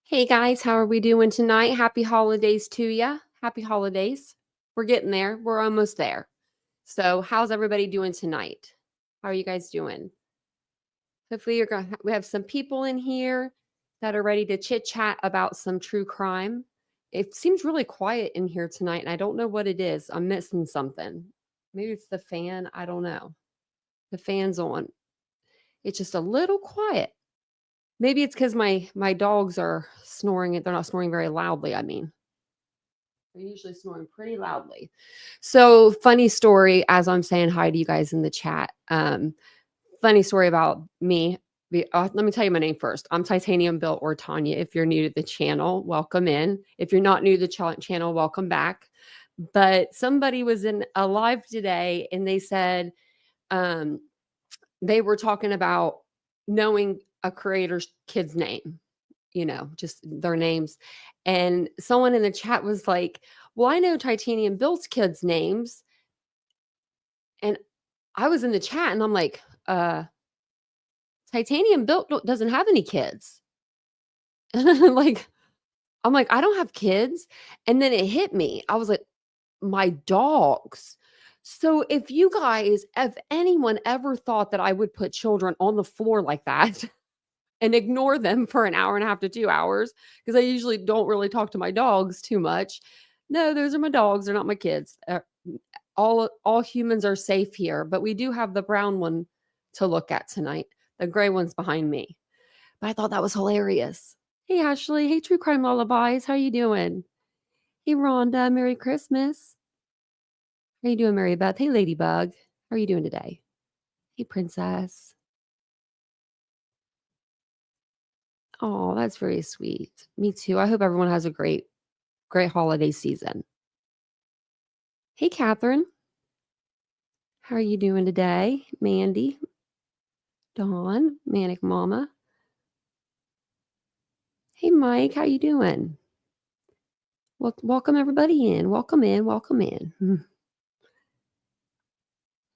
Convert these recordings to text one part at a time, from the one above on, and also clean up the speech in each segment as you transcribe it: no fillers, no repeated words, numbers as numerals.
Hey guys, how are we doing tonight? Happy holidays to ya. Happy holidays. We're getting there. We're almost there. So, how's everybody doing tonight? How are you guys doing? Hopefully, we have some people in here that are ready to chit chat about some true crime. It seems really quiet in here tonight, and I don't know what it is. I'm missing something. Maybe it's the fan. I don't know. The fan's on. It's just a little quiet. Maybe it's because my dogs are snoring. They're not snoring very loudly. I mean, they're usually snoring pretty loudly. So, funny story as I'm saying hi to you guys in the chat. Funny story about me. Let me tell you my name first. I'm Titanium Built or Tanya. If you're new to the channel, welcome in. If you're not new to the channel, welcome back. But somebody was in a live today and they said um, they were talking about knowing a creator's kid's name, just their names. And someone in the chat was like, well, I know Titanium Built's kids' names. And I was in the chat and I'm like, Titanium Built doesn't have any kids. like, I'm like, I don't have kids. And then it hit me. I was like, my dogs. So if anyone ever thought that I would put children on the floor like that and ignore them for an hour and a half to 2 hours, because I usually don't really talk to my dogs too much. No, those are my dogs. They're not my kids. All humans are safe here, but we do have the brown one to look at tonight. The gray one's behind me. But I thought that was hilarious. Hey, Ashley. Hey, True Crime Lullabies. How you doing? Hey, Rhonda. Merry Christmas. How you doing, Mary Beth? Hey, Ladybug. How are you doing today? Hey, Princess. Oh, that's very sweet. Me too. I hope everyone has a great holiday season. Hey, Catherine. How are you doing today? Mandy. Dawn. Manic Mama. Hey, Mike. How you doing? Well, welcome everybody in. Welcome in. Welcome in.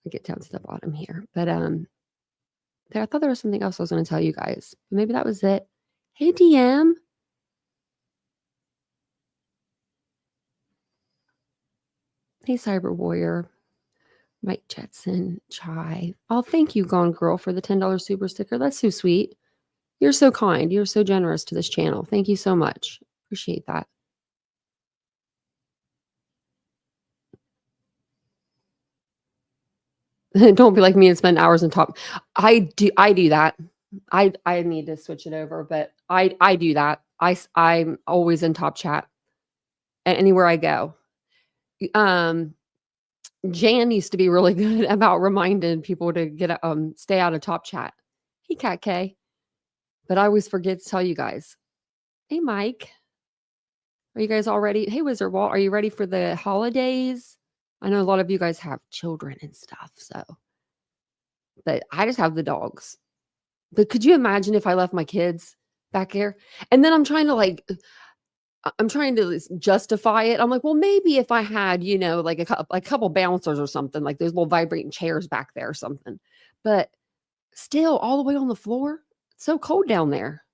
I get down to the bottom here. But I thought there was something else I was going to tell you guys. But maybe that was it. Hey, DM. Hey, Cyber Warrior. Mike Jetson. Chai. Oh, thank you, Gone Girl, for the $10 super sticker. That's so sweet. You're so kind. You're so generous to this channel. Thank you so much. Appreciate that. Don't be like me and spend hours in top. I do that. I need to switch it over, but I do that. I'm always in top chat anywhere I go. Jan used to be really good about reminding people to get stay out of top chat. Hey, Cat K. But I always forget to tell you guys. Hey, Mike. Are you guys all ready? Hey, Wizard Walt, are you ready for the holidays? I know a lot of you guys have children and stuff, so. But I just have the dogs. But could you imagine if I left my kids back there? And then I'm trying to justify it. I'm like, well, maybe if I had, like a couple bouncers or something, like those little vibrating chairs back there or something. But still, all the way on the floor, it's so cold down there.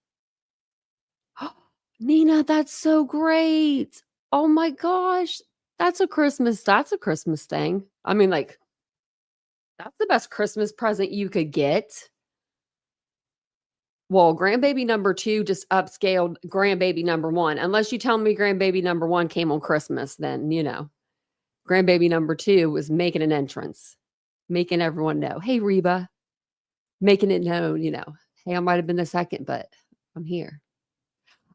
Nina, that's so great. Oh my gosh. That's a Christmas thing. I mean, like, that's the best Christmas present you could get. Well, grandbaby number 2 just upscaled grandbaby number 1. Unless you tell me grandbaby number 1 came on Christmas, then, grandbaby number 2 was making an entrance, making everyone know. Hey, Reba, making it known, hey, I might have been the second, but I'm here.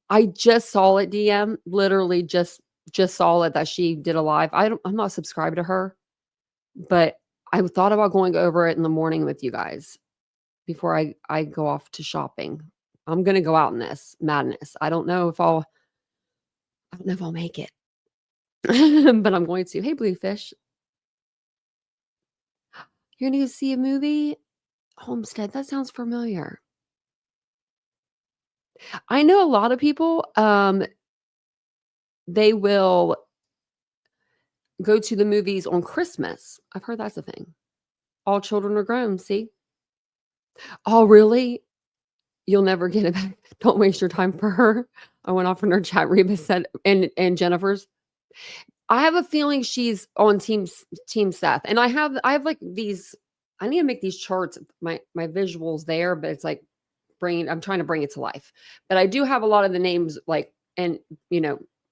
I just saw it, DM, literally just saw it that she did a live. I'm not subscribed to her, but I thought about going over it in the morning with you guys before I go off to shopping. I'm going to go out in this madness. I don't know if I'll make it, but I'm going to. Hey, Bluefish. You're going to see a movie? Homestead. That sounds familiar. I know a lot of people, they will go to the movies on Christmas. I've heard that's a thing. All children are grown, see? Oh, really? You'll never get it back. Don't waste your time for her. I went off in her chat. Reba said, and Jennifer's. I have a feeling she's on team Seth. And I have like these, I need to make these charts, my visuals there, but it's like I'm trying to bring it to life. But I do have a lot of the names like, and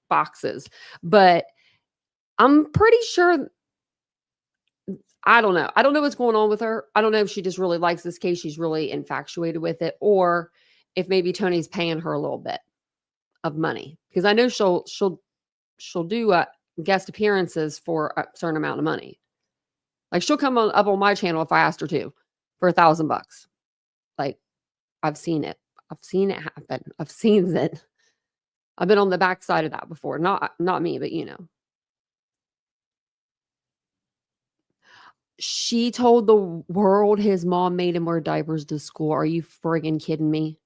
boxes, but I'm pretty sure, I don't know. I don't know what's going on with her. I don't know if she just really likes this case. She's really infatuated with it, or if maybe Tony's paying her a little bit of money, because I know she'll do guest appearances for a certain amount of money. Like she'll come up on my channel if I asked her to for $1,000. Like I've seen it. I've seen it happen. I've seen it. I've been on the backside of that before. Not me, but She told the world his mom made him wear diapers to school. Are you friggin' kidding me?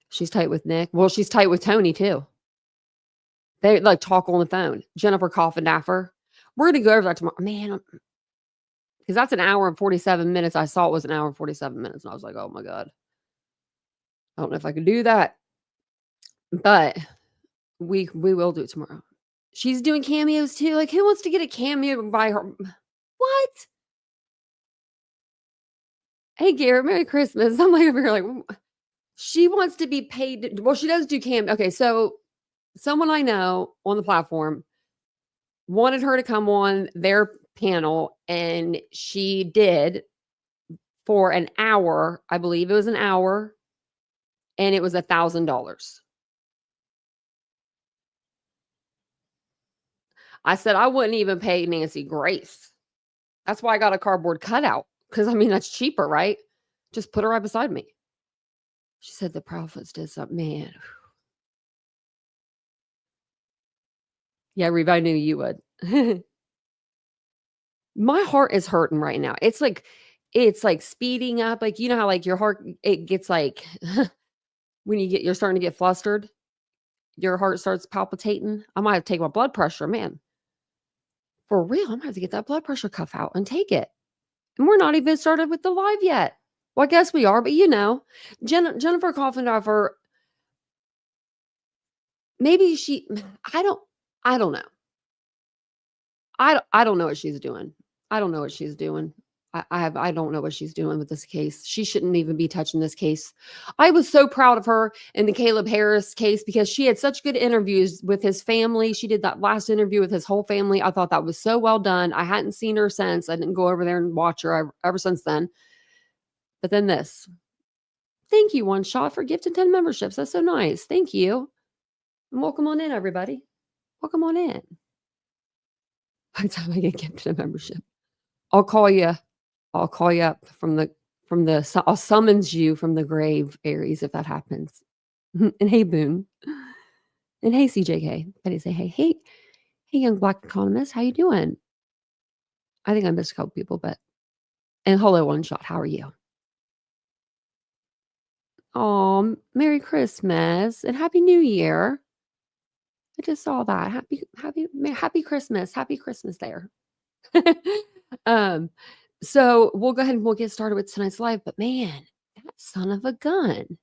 She's tight with Nick. Well, she's tight with Tony too. They like talk on the phone. Jennifer Coffindaffer. We're gonna go over that tomorrow. Man, because that's an hour and 47 minutes. I saw it was an hour and 47 minutes. And I was like, oh my God. I don't know if I could do that. But we will do it tomorrow. She's doing cameos too. Like, who wants to get a cameo by her? What? Hey, Garrett, Merry Christmas. I'm like over here like, she wants to be paid. Well, she does do cameo. Okay, so someone I know on the platform wanted her to come on their panel, and she did for an hour. I believe it was an hour, and it was $1,000. I said I wouldn't even pay Nancy Grace. That's why I got a cardboard cutout, because I mean that's cheaper, right? Just put her right beside me. She said the Proudfoots did something, man. Yeah, Reba, I knew you would. My heart is hurting right now. It's like speeding up. Like, you know how like your heart, it gets like when you're starting to get flustered, your heart starts palpitating. I might have to take my blood pressure, man. For real, I'm gonna have to get that blood pressure cuff out and take it. And we're not even started with the live yet. Well, I guess we are, but Jennifer Coffindaffer, maybe I don't know. I don't know what she's doing. I don't know what she's doing. I don't know what she's doing with this case. She shouldn't even be touching this case. I was so proud of her in the Caleb Harris case because she had such good interviews with his family. She did that last interview with his whole family. I thought that was so well done. I hadn't seen her since. I didn't go over there and watch her ever since then. But then this. Thank you, One Shot, for gifting 10 memberships. That's so nice. Thank you. And welcome on in, everybody. Welcome on in. By the time I get gifted a membership, I'll call you. I'll call you up from the I'll summons you from the grave, Aries, if that happens. And hey, Boone. And hey, CJK. I didn't say hey, young Black economist. How you doing? I think I missed a couple people, but and hello, One Shot. How are you? Oh, Merry Christmas and Happy New Year. I just saw that. Happy Christmas. Happy Christmas there. So we'll go ahead and we'll get started with tonight's live. But man, that son of a gun.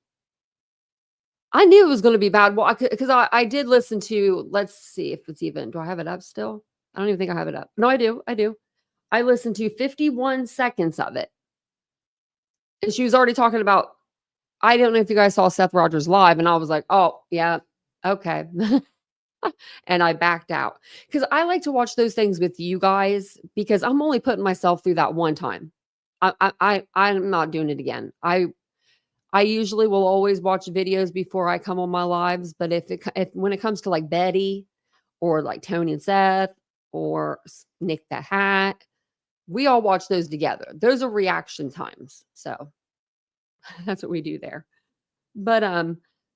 I knew it was going to be bad. Well, because I did listen to, let's see if it's even, do I have it up still? I don't even think I have it up. No, I do. I listened to 51 seconds of it. And she was already talking about, I don't know if you guys saw Seth Rogers live. And I was like, oh, yeah, okay. And I backed out because I like to watch those things with you guys because I'm only putting myself through that one time. I'm not doing it again. I usually will always watch videos before I come on my lives, but if when it comes to like Betty or like Tony and Seth or Nick the Hat, we all watch those together. Those are reaction times. So that's what we do there. But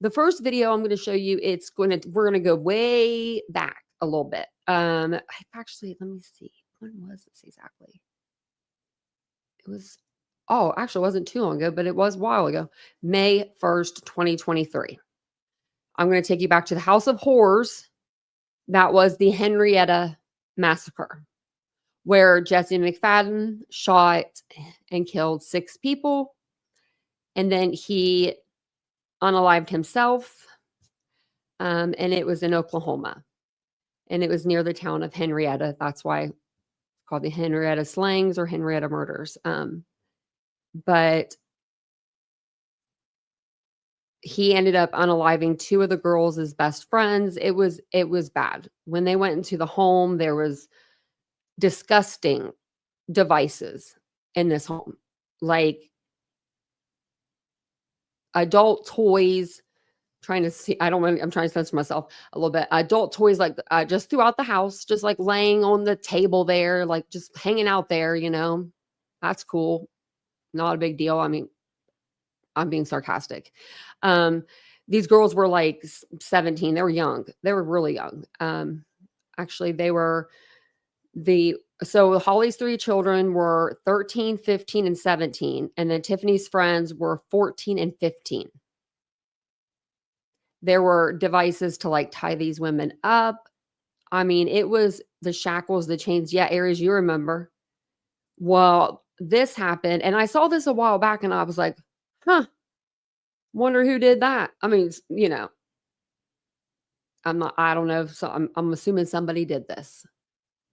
the first video I'm going to show you, we're going to go way back a little bit. Actually, let me see. When was this exactly? Actually, it wasn't too long ago, but it was a while ago. May 1st, 2023. I'm going to take you back to the House of Horrors. That was the Henryetta massacre. where Jesse McFadden shot and killed 6 people. And then he unalived himself. And it was in Oklahoma. And it was near the town of Henryetta. That's why it's called the Henryetta Slangs or Henryetta Murders. But he ended up unaliving 2 of the girls as best friends. It was bad. When they went into the home, there was disgusting devices in this home, like adult toys. I'm trying to censor myself a little bit. Adult toys, like just throughout the house, just like laying on the table there, like just hanging out there, that's cool. Not a big deal. I mean, I'm being sarcastic. These girls were like 17. They were young. They were really young. Actually, so Holly's 3 children were 13, 15, and 17. And then Tiffany's friends were 14 and 15. There were devices to like tie these women up. I mean, it was the shackles, the chains. Yeah, Aries, you remember. Well, this happened. And I saw this a while back and I was like, wonder who did that. I mean, I don't know. So I'm assuming somebody did this.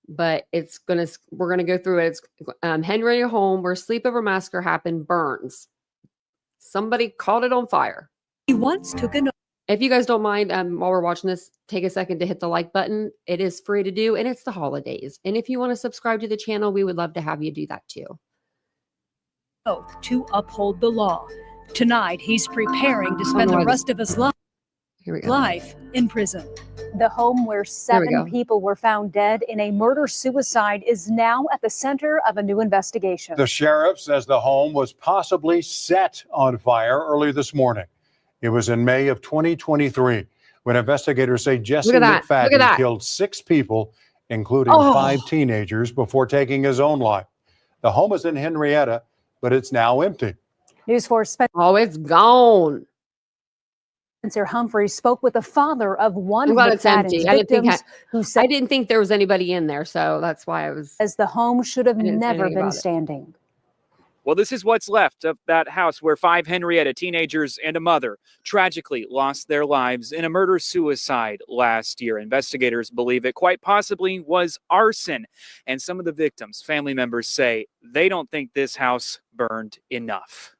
But we're going to go through it. It's Henryetta home where sleepover massacre happened burns. Somebody caught it on fire. He once took a If you guys don't mind, while we're watching this, take a second to hit the like button. It is free to do, and it's the holidays. And if you want to subscribe to the channel, we would love to have you do that too. oath to uphold the law. Tonight, he's preparing to spend the rest of his life in prison. The home where 7 people were found dead in a murder-suicide is now at the center of a new investigation. The sheriff says the home was possibly set on fire early this morning. It was in May of 2023 when investigators say Jesse McFadden killed 6 people, including 5 teenagers, before taking his own life. The home is in Henryetta, but it's now empty. News 4's it's gone. Spencer Humphrey spoke with the father of one of McFadden's victims who said, I didn't think there was anybody in there, so that's why I was. As the home should have never been standing. Well, this is what's left of that house where 5 Henryetta teenagers and a mother tragically lost their lives in a murder-suicide last year. Investigators believe it quite possibly was arson. And some of the victims' family members say they don't think this house burned enough.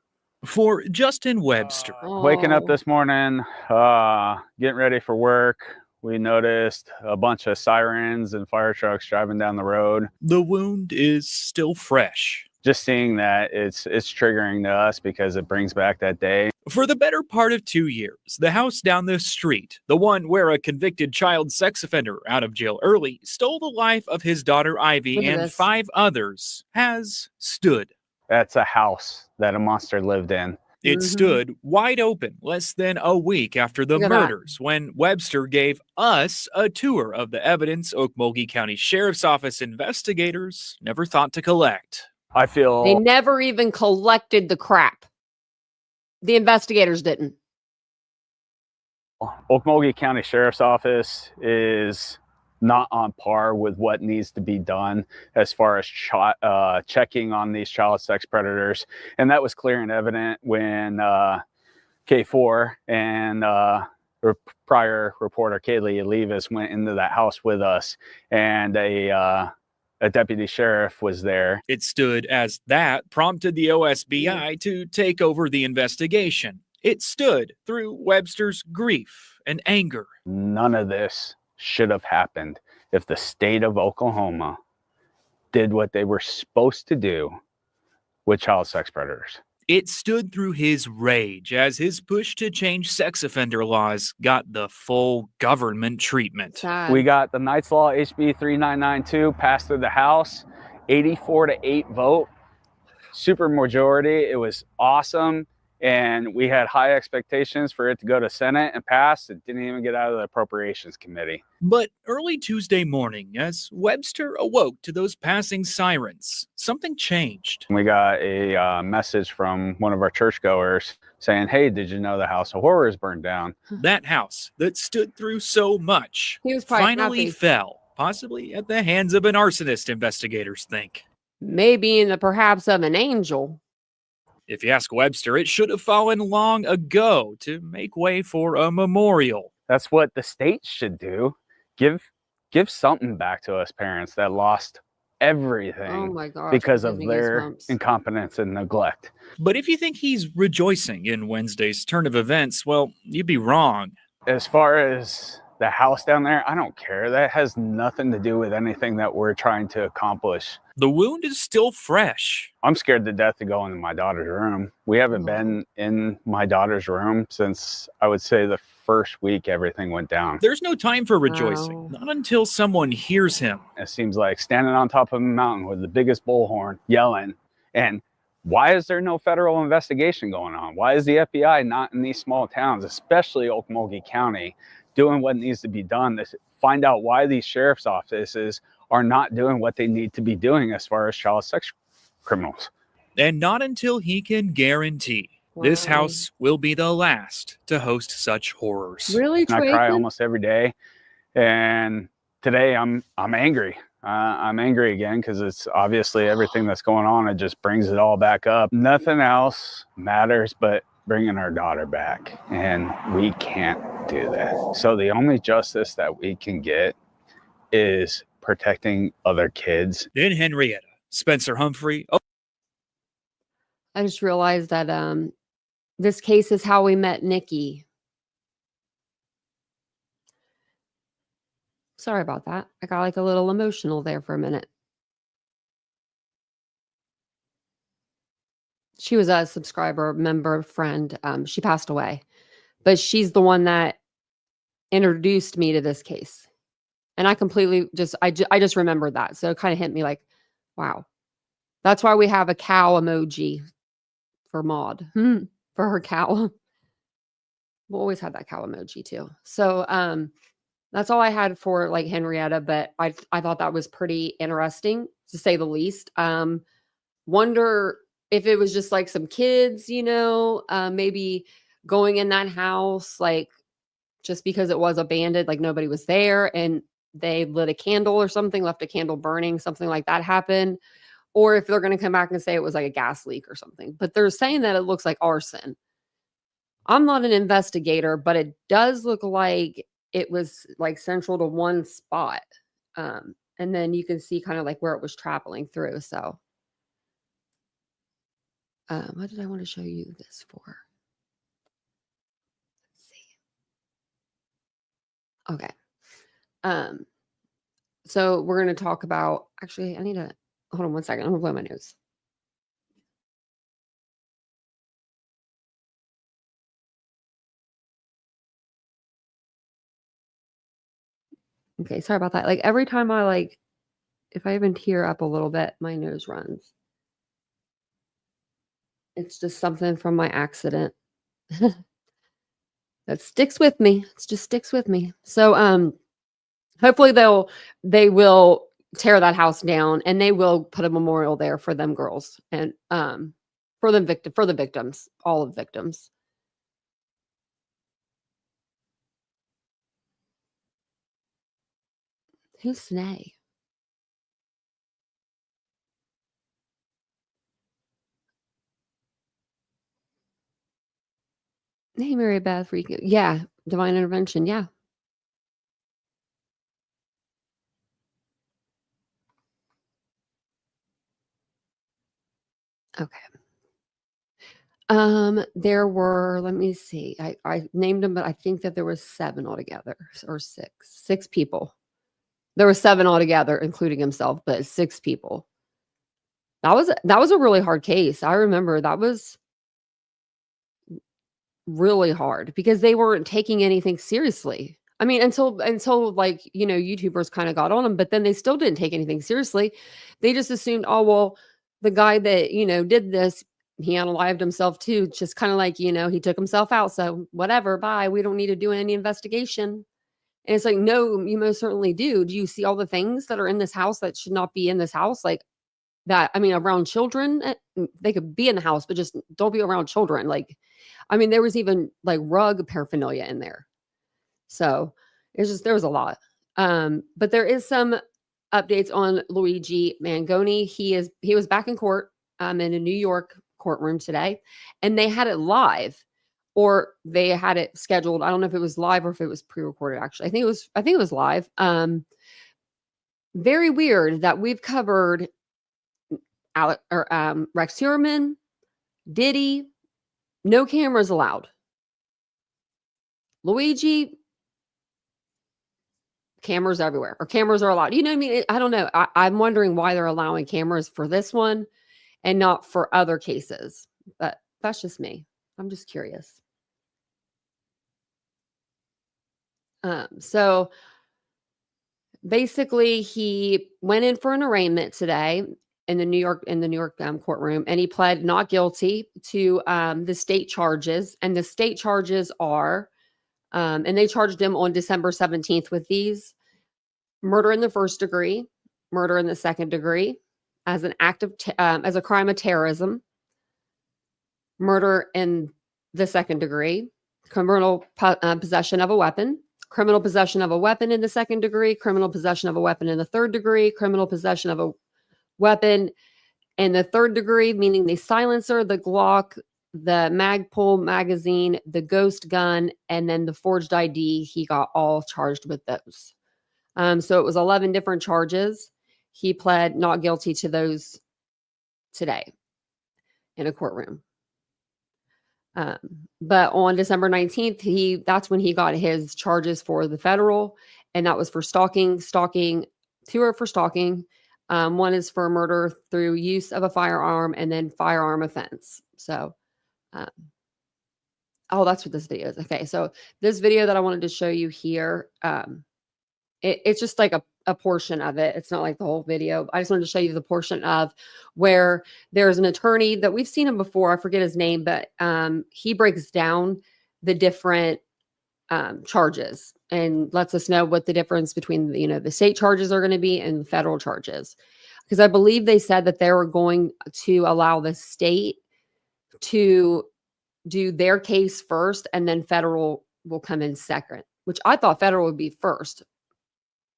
For Justin Webster. Waking up this morning, getting ready for work, we noticed a bunch of sirens and fire trucks driving down the road. The wound is still fresh. Just seeing that, it's triggering to us because it brings back that day. For the better part of 2 years, the house down the street, the one where a convicted child sex offender out of jail early stole the life of his daughter Ivy and 5 others, has stood. That's a house that a monster lived in. It stood wide open less than a week after the murders when Webster gave us a tour of the evidence Okmulgee County Sheriff's Office investigators never thought to collect. I feel they never even collected the crap. The investigators didn't. Okmulgee County Sheriff's Office is not on par with what needs to be done as far as checking on these child sex predators. And that was clear and evident when K4 and prior reporter Kelley Levis went into that house with us, and a deputy sheriff was there. It stood as that prompted the OSBI to take over the investigation. It stood through Webster's grief and anger. None of this should have happened if the state of Oklahoma did what they were supposed to do with child sex predators. It stood through his rage as his push to change sex offender laws got the full government treatment. Sad. We got the Knight's Law HB 3992 passed through the House, 84-8 vote, super majority. It was awesome. And we had high expectations for it to go to Senate and pass. It didn't even get out of the Appropriations Committee. But early Tuesday morning, as Webster awoke to those passing sirens, something changed. We got a message from one of our churchgoers saying, hey, did you know the House of Horrors burned down? That house that stood through so much He was finally happy. fell, possibly at the hands of an arsonist, investigators think. Maybe in the perhaps of an angel. If you ask Webster, it should have fallen long ago to make way for a memorial. That's what the state should do. Give something back to us parents that lost everything Oh my gosh, because I'm of getting their goosebumps. incompetence and neglect. But if you think he's rejoicing in Wednesday's turn of events, well, you'd be wrong. As far as the house down there, I don't care. That has nothing to do with anything that we're trying to accomplish. The wound is still fresh. I'm scared to death to go into my daughter's room. We haven't been in my daughter's room since, I would say, the first week everything went down. There's no time for rejoicing, not until someone hears him. It seems like standing on top of a mountain with the biggest bullhorn yelling. And why is there no federal investigation going on? Why is the FBI not in these small towns, especially Okmulgee County, doing what needs to be done to find out why these sheriff's offices are not doing what they need to be doing as far as child sex criminals? And not until he can guarantee this house will be the last to host such horrors. Really, I cry almost every day, and today I'm angry. I'm angry again because it's obviously everything that's going on. It just brings it all back up. Nothing else matters but bringing our daughter back, and we can't do that. So the only justice that we can get is protecting other kids. In Henryetta, Spencer Humphrey. I just realized that this case is how we met Nikki. Sorry about that. I got like a little emotional there for a minute. She was a subscriber, member, friend. She passed away, but she's the one that introduced me to this case. And I completely I just remembered that. So it kind of hit me like, wow. That's why we have a cow emoji for Maud, for her cow. We'll always have that cow emoji too. So that's all I had for like Henryetta, but I thought that was pretty interesting to say the least. Wonder if it was just like some kids, maybe going in that house, like just because it was abandoned, like nobody was there and they lit a candle or something, left a candle burning, something like that happened. Or if they're going to come back and say it was like a gas leak or something, but they're saying that it looks like arson. I'm not an investigator, but it does look like it was like central to one spot. And then you can see kind of like where it was traveling through. So what did I want to show you this for? Let's see. Okay. So we're going to talk about, actually, I need to, hold on one second. I'm going to blow my nose. Okay, sorry about that. Like every time if I even tear up a little bit, my nose runs. It's just something from my accident that sticks with me. It just sticks with me. So, hopefully they will tear that house down and they will put a memorial there for them girls and for the victims, all of the victims. Who's Snay? Hey, Mary Beth, yeah, divine intervention, yeah. Okay. There were, let me see, I named them, but I think that there was 7 altogether, or 6 people. There were 7 altogether, including himself, but 6 people. That was a really hard case. I remember that was really hard because they weren't taking anything seriously. I mean, until like, YouTubers kind of got on them, but then they still didn't take anything seriously. They just assumed, oh, well, the guy that, did this, he unalived himself too. Just kind of like, he took himself out. So whatever, bye. We don't need to do any investigation. And it's like, no, you most certainly do. Do you see all the things that are in this house that should not be in this house? Like that, I mean, around children, they could be in the house, but just don't be around children. Like, I mean, there was even like rug paraphernalia in there. So there was a lot. But there is some updates on Luigi Mangione. He was back in court in a New York courtroom today, and they had it live, or they had it scheduled. I don't know if it was live or if it was pre-recorded. Actually, I think it was live. Very weird that we've covered Rex Heuermann, Diddy, no cameras allowed. Luigi, cameras everywhere, or cameras are allowed. You know what I mean? I don't know. I'm wondering why they're allowing cameras for this one and not for other cases. But that's just me. I'm just curious. So basically, he went in for an arraignment today in the New York courtroom, and he pled not guilty to the state charges. And the state charges are, and they charged him on December 17th with these: murder in the first degree, murder in the second degree, as an act of as a crime of terrorism, murder in the second degree, criminal possession of a weapon, criminal possession of a weapon in the second degree, criminal possession of a weapon in the third degree, criminal possession of a weapon in the third degree, meaning the silencer, the Glock, the Magpul magazine, the ghost gun, and then the forged ID. He got all charged with those. So it was 11 different charges. He pled not guilty to those today in a courtroom. But on December 19th, that's when he got his charges for the federal, and that was for stalking. Two are for stalking. One is for murder through use of a firearm, and then firearm offense. So, that's what this video is. Okay, so this video that I wanted to show you here, it's just like a portion of it. It's not like the whole video. I just wanted to show you the portion of where there's an attorney that we've seen him before. I forget his name, but he breaks down the different charges and lets us know what the difference between the state charges are going to be and the federal charges. Because I believe they said that they were going to allow the state to do their case first, and then federal will come in second, which I thought federal would be first.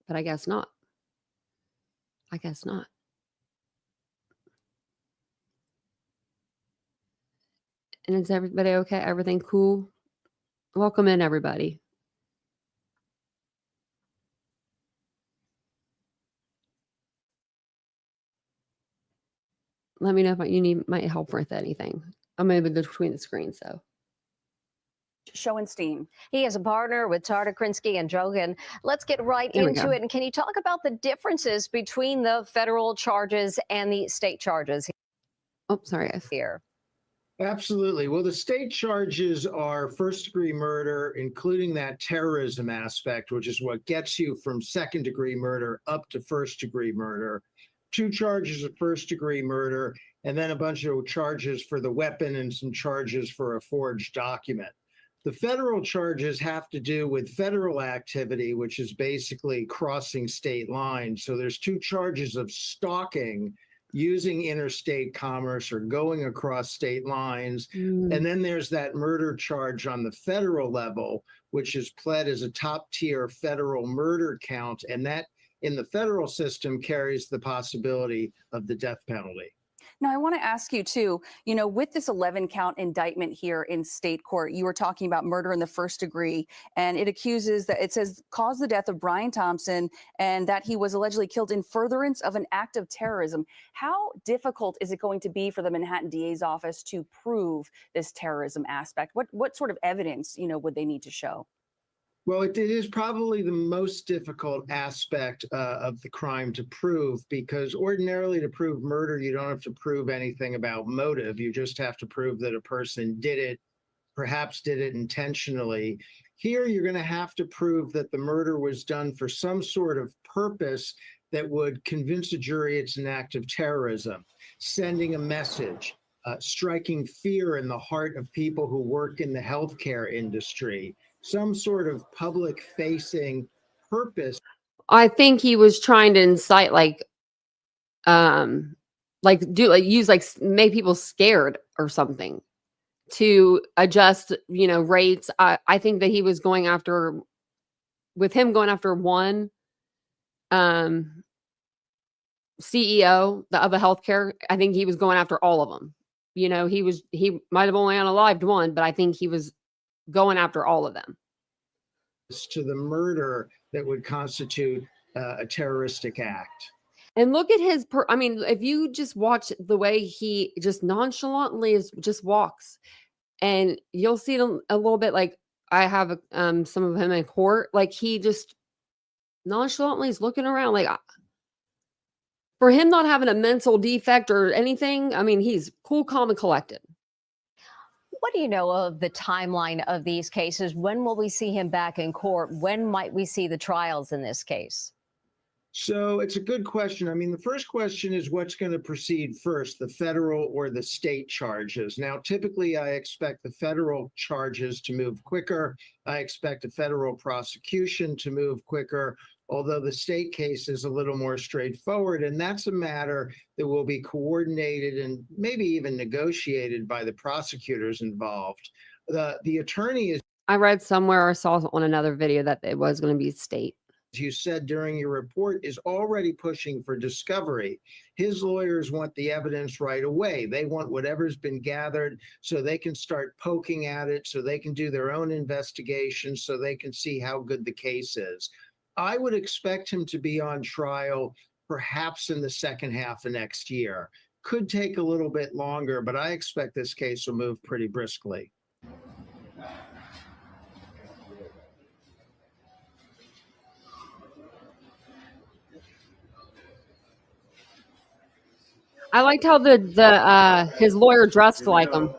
But I guess not. And is everybody okay? Everything cool? Welcome in, everybody. Let me know if you need my help with anything. I'm moving between the screens, so. Schoenstein. He is a partner with Tarda Krinsky and Drogan. Let's get right into it. And can you talk about the differences between the federal charges and the state charges? Oh, sorry, guys. Here. Absolutely. Well, the state charges are first-degree murder, including that terrorism aspect, which is what gets you from second-degree murder up to first-degree murder. 2 charges of first-degree murder, and then a bunch of charges for the weapon and some charges for a forged document. The federal charges have to do with federal activity, which is basically crossing state lines. So there's 2 charges of stalking, using interstate commerce or going across state lines. And then there's that murder charge on the federal level, which is pled as a top tier federal murder count. And that in the federal system carries the possibility of the death penalty. Now, I want to ask you, too, with this 11 count indictment here in state court, you were talking about murder in the first degree, and it says caused the death of Brian Thompson and that he was allegedly killed in furtherance of an act of terrorism. How difficult is it going to be for the Manhattan DA's office to prove this terrorism aspect? What sort of evidence, would they need to show? Well, it is probably the most difficult aspect of the crime to prove, because ordinarily to prove murder, you don't have to prove anything about motive. You just have to prove that a person did it, perhaps did it intentionally. Here, you're going to have to prove that the murder was done for some sort of purpose that would convince a jury it's an act of terrorism, sending a message, striking fear in the heart of people who work in the healthcare industry. Some sort of public-facing purpose. I think he was trying to incite, make people scared or something to adjust, rates. I think that he was going after one, CEO of a healthcare. I think he was going after all of them. You know, he might have only unalived one, but I think he was going after all of them. To the murder that would constitute a terroristic act. And look at his, I mean, if you just watch the way he just nonchalantly just walks, and you'll see it a little bit like I have some of him in court, like he just nonchalantly is looking around like, for him not having a mental defect or anything, I mean, he's cool, calm, and collected. What do you know of the timeline of these cases? When will we see him back in court? When might we see the trials in this case? So it's a good question. I mean, the first question is what's going to proceed first, the federal or the state charges? Now, typically, I expect the federal charges to move quicker. I expect a federal prosecution to move quicker, although the state case is a little more straightforward. And that's a matter that will be coordinated and maybe even negotiated by the prosecutors involved. The attorney is. I read somewhere or saw on another video that it was going to be state. As you said during your report, is already pushing for discovery. His lawyers want the evidence right away. They want whatever's been gathered so they can start poking at it, so they can do their own investigation, so they can see how good the case is. I would expect him to be on trial perhaps in the second half of next year. Could take a little bit longer, but I expect this case will move pretty briskly. I liked how his lawyer dressed like him.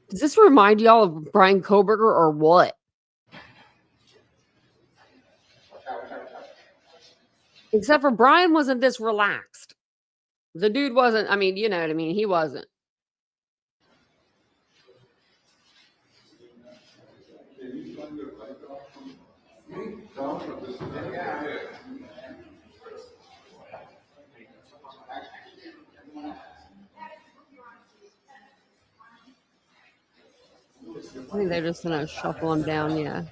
Does this remind y'all of Brian Koberger or what? Except for Brian wasn't this relaxed. The dude wasn't, I mean, you know what I mean? He wasn't. I think they're just gonna shuffle them down, yeah.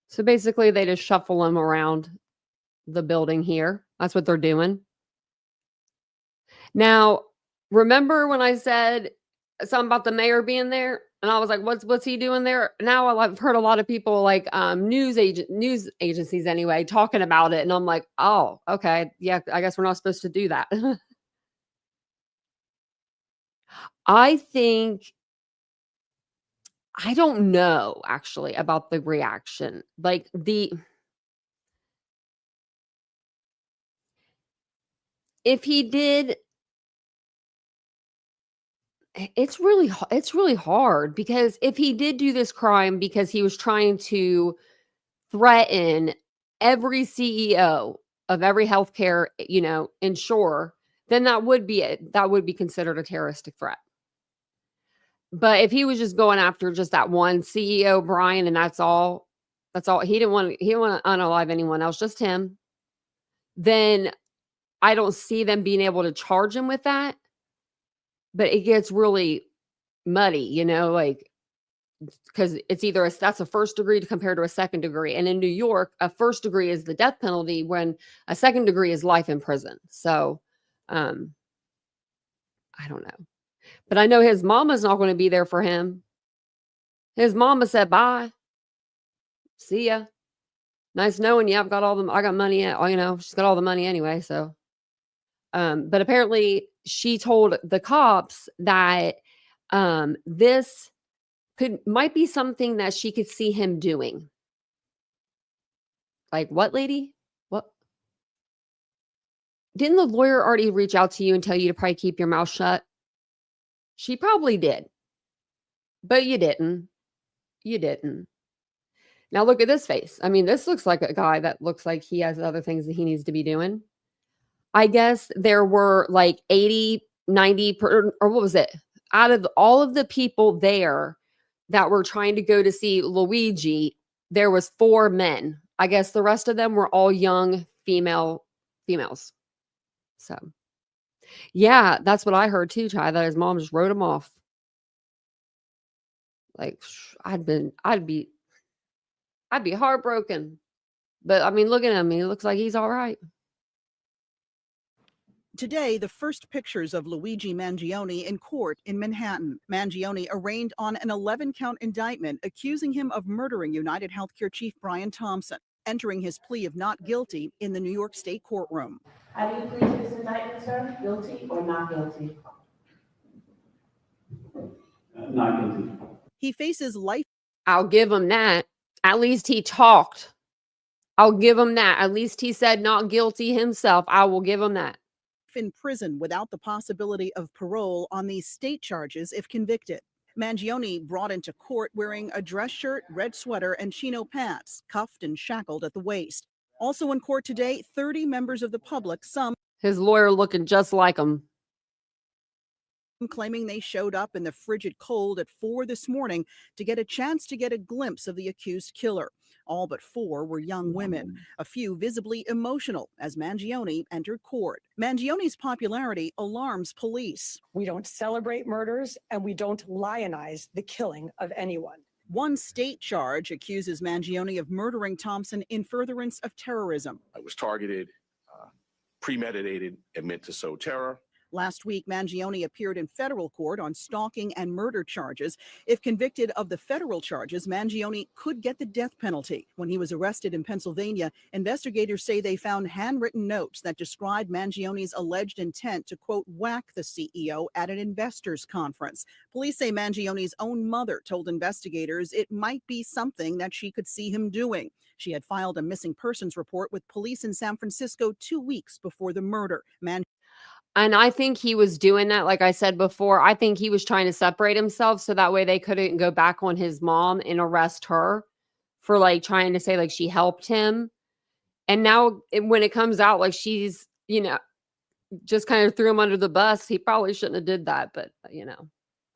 So basically they just shuffle them around the building here. That's what they're doing. Now, remember when I said something about the mayor being there? And I was like, what's he doing there? Now I've heard a lot of people like news agencies anyway talking about it. And I'm like, oh, okay. Yeah, I guess we're not supposed to do that. I don't know actually about the reaction. Like if he did, it's really hard, because if he did do this crime because he was trying to threaten every CEO of every healthcare, insurer, then that would be considered a terroristic threat. But if he was just going after just that one CEO, Brian, and that's all, he didn't want to unalive anyone else, just him, then I don't see them being able to charge him with that. But it gets really muddy, like, because it's either that's a first degree compared to a second degree. And in New York, a first degree is the death penalty when a second degree is life in prison. So I don't know. But I know his mama's not going to be there for him. His mama said, bye. See ya. Nice knowing you. I got money. She's got all the money anyway. So, but apparently she told the cops that this might be something that she could see him doing. Like, what, lady? What? Didn't the lawyer already reach out to you and tell you to probably keep your mouth shut? She probably did. But you didn't. You didn't. Now look at this face. I mean, this looks like a guy that looks like he has other things that he needs to be doing. I guess there were like 80, 90, or what was it? Out of all of the people there that were trying to go to see Luigi, there was 4 men. I guess the rest of them were all young females. So, yeah, that's what I heard too, Ty, that his mom just wrote him off. Like, I'd be heartbroken. But I mean, look at him. He looks like he's all right. Today, the first pictures of Luigi Mangione in court in Manhattan. Mangione arraigned on an 11-count indictment accusing him of murdering United Healthcare chief Brian Thompson, entering his plea of not guilty in the New York State courtroom. How do you plead to this indictment, sir? Guilty or not guilty? Not guilty. He faces life. I'll give him that. At least he talked. I'll give him that. At least he said not guilty himself. I will give him that. In prison without the possibility of parole on these state charges if convicted. Mangione brought into court wearing a dress shirt, red sweater, and chino pants, cuffed and shackled at the waist. Also in court today, 30 members of the public, some his lawyer looking just like him, claiming they showed up in the frigid cold at 4 this morning to get a chance to get a glimpse of the accused killer. All but 4 were young women, a few visibly emotional as Mangione entered court. Mangione's popularity alarms police. We don't celebrate murders and we don't lionize the killing of anyone. One state charge accuses Mangione of murdering Thompson in furtherance of terrorism. I was targeted, premeditated, and meant to sow terror. Last week, Mangione appeared in federal court on stalking and murder charges. If convicted of the federal charges, Mangione could get the death penalty. When he was arrested in Pennsylvania, investigators say they found handwritten notes that described Mangione's alleged intent to, quote, whack the CEO at an investors conference. Police say Mangione's own mother told investigators it might be something that she could see him doing. She had filed a missing persons report with police in San Francisco 2 weeks before the murder. And I think he was doing that, like I said before. I think he was trying to separate himself so that way they couldn't go back on his mom and arrest her for like trying to say like she helped him. And now when it comes out like she's, just kind of threw him under the bus, he probably shouldn't have did that. But,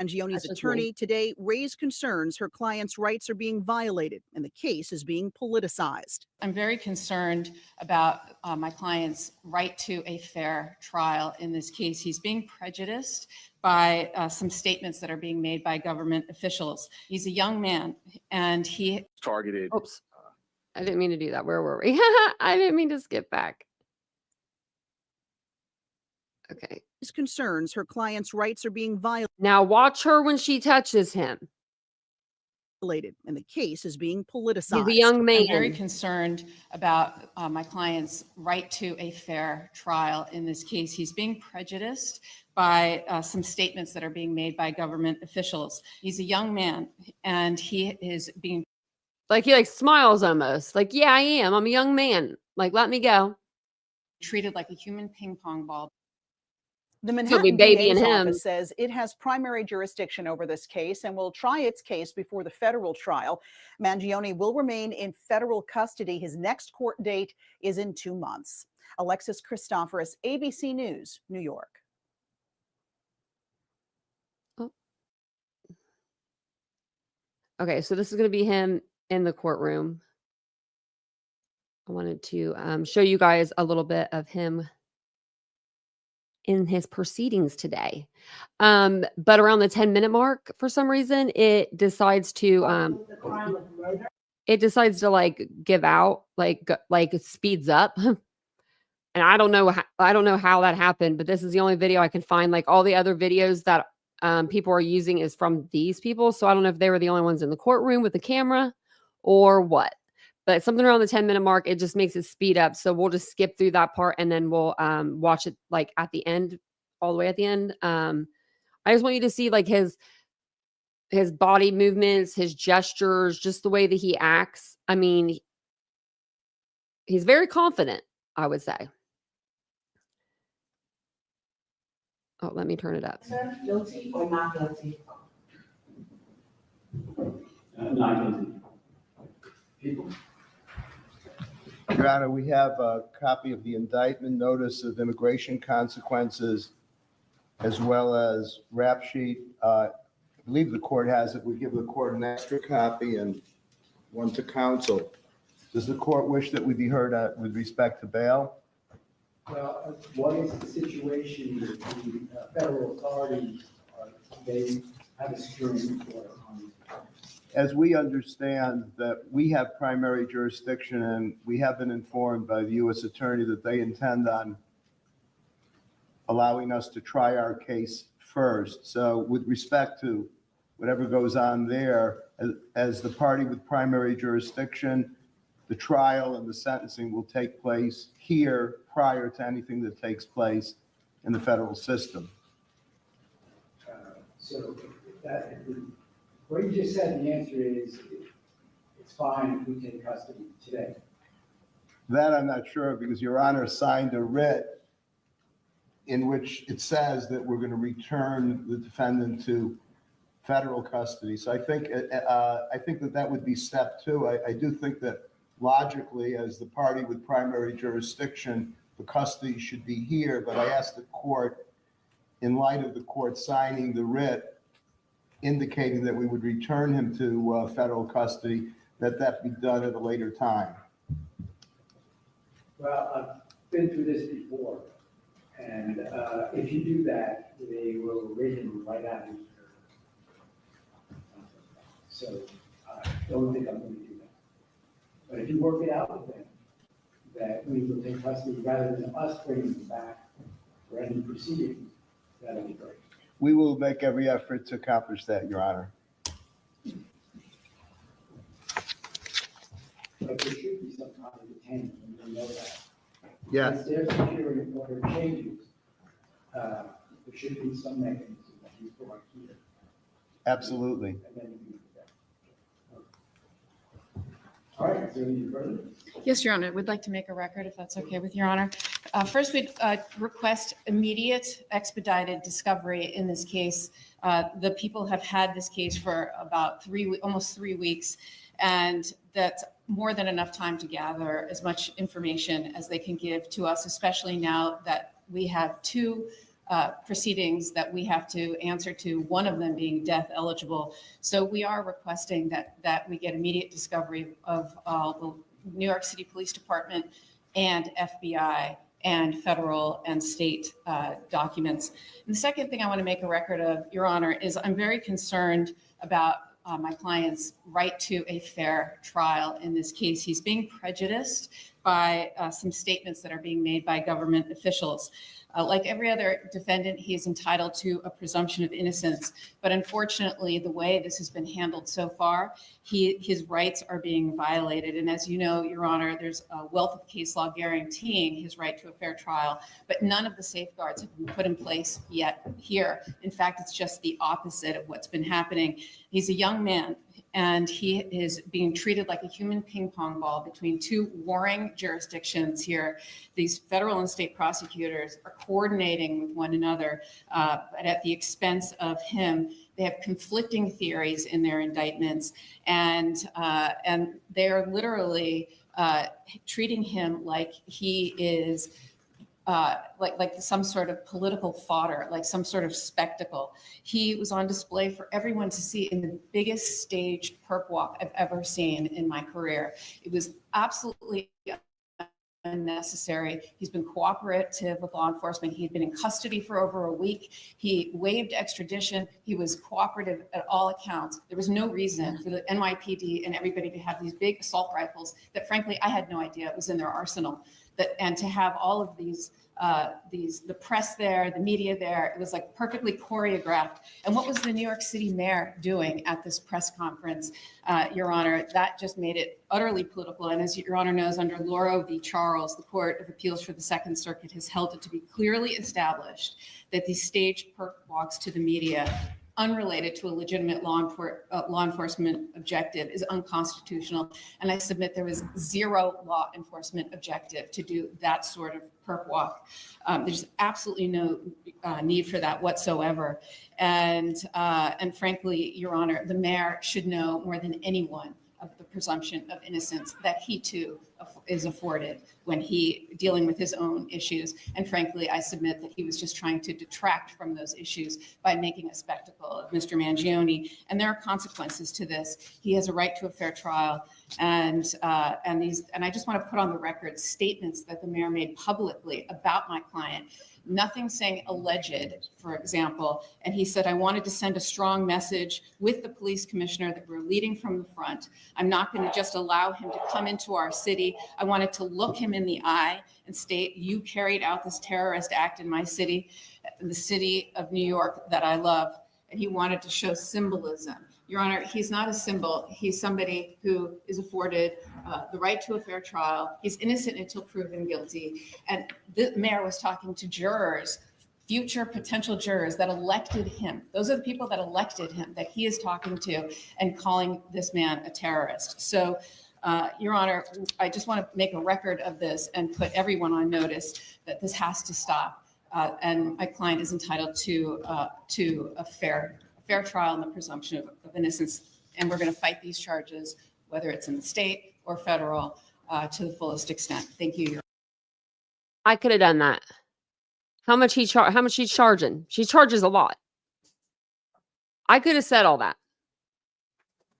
Mangione's attorney today raised concerns her client's rights are being violated and the case is being politicized. I'm very concerned about my client's right to a fair trial in this case. He's being prejudiced by some statements that are being made by government officials. He's a young man and he targeted. Oops. I didn't mean to do that. Where were we? I didn't mean to skip back. Okay. His concerns her client's rights are being violated. Now watch her when she touches him. And the case is being politicized. He's a young man. I'm very concerned about my client's right to a fair trial in this case. He's being prejudiced by some statements that are being made by government officials. He's a young man and he is being like, he like smiles almost like, yeah, I am. I'm a young man. Like, let me go. Treated like a human ping pong ball. The Manhattan DA's office says it has primary jurisdiction over this case and will try its case before the federal trial. Mangione will remain in federal custody. His next court date is in 2 months. Alexis Christoforous, ABC News, New York. Oh. Okay, so this is going to be him in the courtroom. I wanted to show you guys a little bit of him in his proceedings today. But around the 10-minute mark, for some reason, it decides to like give out, like it speeds up. And I don't know how that happened, but this is the only video I can find. Like all the other videos that people are using is from these people. So I don't know if they were the only ones in the courtroom with the camera or what. But something around the 10-minute mark, it just makes it speed up. So we'll just skip through that part and then we'll watch it like at the end, all the way at the end. I just want you to see like his body movements, his gestures, just the way that he acts. I mean, he's very confident, I would say. Oh, let me turn it up. Sir, guilty or not guilty? Not guilty. People. Your Honor, we have a copy of the indictment, notice of immigration consequences, as well as rap sheet. I believe the court has it. We give the court an extra copy and one to counsel. Does the court wish that we be heard with respect to bail? Well, what is the situation with the federal authorities? They have a security order on these. As we understand that we have primary jurisdiction, and we have been informed by the U.S. Attorney that they intend on allowing us to try our case first. So with respect to whatever goes on there, as the party with primary jurisdiction, the trial and the sentencing will take place here prior to anything that takes place in the federal system. So what you just said, the answer is it's fine if we take custody today. That I'm not sure of, because Your Honor signed a writ in which it says that we're going to return the defendant to federal custody. So I think that would be step two. I do think that logically, as the party with primary jurisdiction, the custody should be here. But I asked the court, in light of the court signing the writ indicating that we would return him to federal custody, that be done at a later time. Well, I've been through this before, and if you do that, they will rid him right out of here. So I don't think I'm going to do that. But if you work it out with them, that we will take custody rather than us bringing them back for any proceedings, that'll be great. We will make every effort to accomplish that, Your Honor. But there should be some kind of detainment, and you know that. Yes. As their security order changes, there should be some mechanism that he's brought here. Absolutely. And then you can do that. All right, is there anything further? Yes, Your Honor. We'd like to make a record, if that's okay with Your Honor. First, we'd request immediate expedited discovery in this case. The people have had this case for about almost 3 weeks, and that's more than enough time to gather as much information as they can give to us, especially now that we have two proceedings that we have to answer to, one of them being death eligible. So we are requesting that we get immediate discovery of the New York City Police Department and FBI and federal and state documents. And the second thing I want to make a record of, Your Honor, is I'm very concerned about my client's right to a fair trial in this case. He's being prejudiced by some statements that are being made by government officials. Like every other defendant, he is entitled to a presumption of innocence. But unfortunately, the way this has been handled so far, his rights are being violated. And as you know, Your Honor, there's a wealth of case law guaranteeing his right to a fair trial, but none of the safeguards have been put in place yet here. In fact, it's just the opposite of what's been happening. He's a young man, and he is being treated like a human ping pong ball between two warring jurisdictions here. These federal and state prosecutors are coordinating with one another, but at the expense of him. They have conflicting theories in their indictments, and they are literally treating him like he is like some sort of political fodder, like some sort of spectacle. He was on display for everyone to see in the biggest staged perp walk I've ever seen in my career. It was absolutely unnecessary. He's been cooperative with law enforcement. He'd been in custody for over a week. He waived extradition. He was cooperative at all accounts. There was no reason for the NYPD and everybody to have these big assault rifles that, frankly, I had no idea it was in their arsenal. And to have all of these, the press there, the media there, it was like perfectly choreographed. And what was the New York City mayor doing at this press conference, Your Honor? That just made it utterly political. And as Your Honor knows, under Lauro v. Charles, the Court of Appeals for the Second Circuit has held it to be clearly established that these staged perp walks to the media, unrelated to a legitimate law enforcement objective, is unconstitutional. And I submit there was zero law enforcement objective to do that sort of perp walk. There's absolutely no need for that whatsoever. And frankly, Your Honor, the mayor should know more than anyone of the presumption of innocence that he too is afforded when he dealing with his own issues. And frankly, I submit that he was just trying to detract from those issues by making a spectacle of Mr. Mangione. And there are consequences to this. He has a right to a fair trial. And I just want to put on the record statements that the mayor made publicly about my client. Nothing saying alleged, for example. And he said, I wanted to send a strong message with the police commissioner that we're leading from the front. I'm not going to just allow him to come into our city. I wanted to look him in the eye and state, you carried out this terrorist act in my city, the city of New York that I love. And he wanted to show symbolism. Your Honor, he's not a symbol. He's somebody who is afforded the right to a fair trial. He's innocent until proven guilty. And the mayor was talking to jurors, future potential jurors that elected him. Those are the people that elected him that he is talking to and calling this man a terrorist. So, Your Honor, I just want to make a record of this and put everyone on notice that this has to stop. And my client is entitled to a fair trial and the presumption of innocence. And we're going to fight these charges, whether it's in the state or federal, to the fullest extent. Thank you, Your Honor. I could have done that. How much she's charging? She charges a lot. I could have said all that.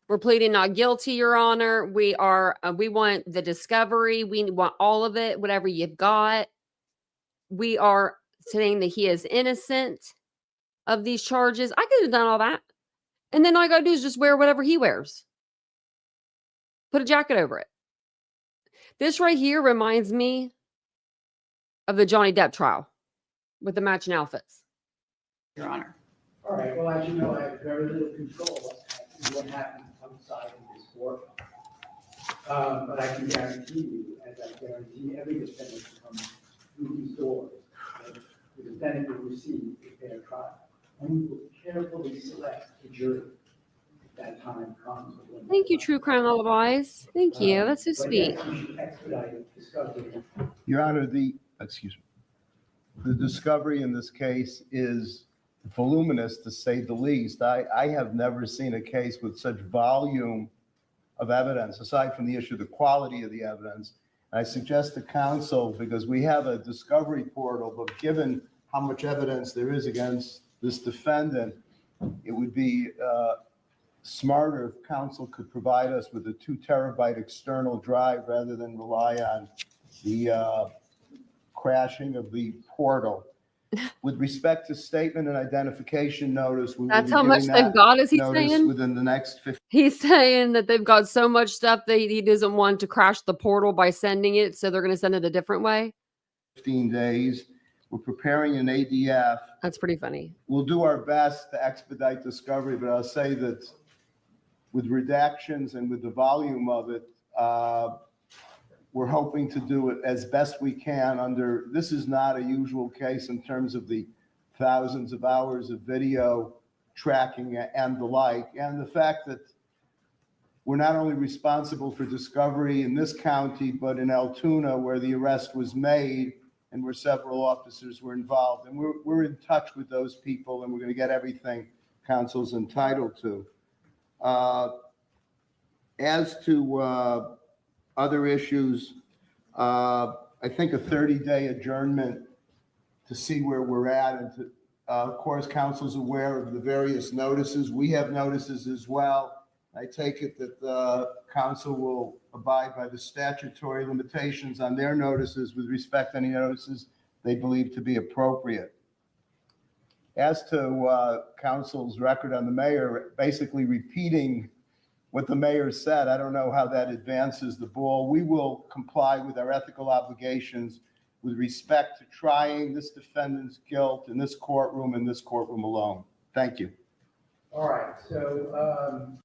We're pleading not guilty, Your Honor. We want the discovery. We want all of it, whatever you've got. We are saying that he is innocent of these charges. I could have done all that. And then all I got to do is just wear whatever he wears. Put a jacket over it. This right here reminds me of the Johnny Depp trial with the matching outfits. Your Honor. All right, well, as you know, I have very little control of what happens outside of this courtroom. But I can guarantee you, as I guarantee every defendant who comes through these doors, that the defendant will receive a fair trial. And we will carefully select a jury if that time comes. Thank you, True Crime Lullabies. Thank you. That's so sweet. But yes, we should expedite discovery. Your Honor, the discovery in this case is voluminous, to say the least. I have never seen a case with such volume of evidence, aside from the issue of the quality of the evidence. And I suggest to counsel, because we have a discovery portal, but given how much evidence there is against this defendant, it would be smarter if counsel could provide us with a 2 terabyte external drive rather than rely on the crashing of the portal. With respect to statement and identification notice, we That's will how be much giving they've that got, is he notice saying? within the next 15. He's saying that they've got so much stuff that he doesn't want to crash the portal by sending it, so they're going to send it a different way. 15 days. We're preparing an ADF. That's pretty funny. We'll do our best to expedite discovery, but I'll say that with redactions and with the volume of it, we're hoping to do it as best we can under, this is not a usual case in terms of the thousands of hours of video tracking and the like, and the fact that we're not only responsible for discovery in this county, but in Altoona, where the arrest was made and where several officers were involved. And we're in touch with those people, and we're going to get everything counsel's entitled to. As to other issues, I think a 30-day adjournment to see where we're at, and to, of course, council's aware of the various notices. We have notices as well. I take it that the council will abide by the statutory limitations on their notices with respect to any notices they believe to be appropriate. As to council's record on the mayor, basically repeating what the mayor said, I don't know how that advances the ball. We will comply with our ethical obligations with respect to trying this defendant's guilt in this courtroom and this courtroom alone. Thank you. All right, so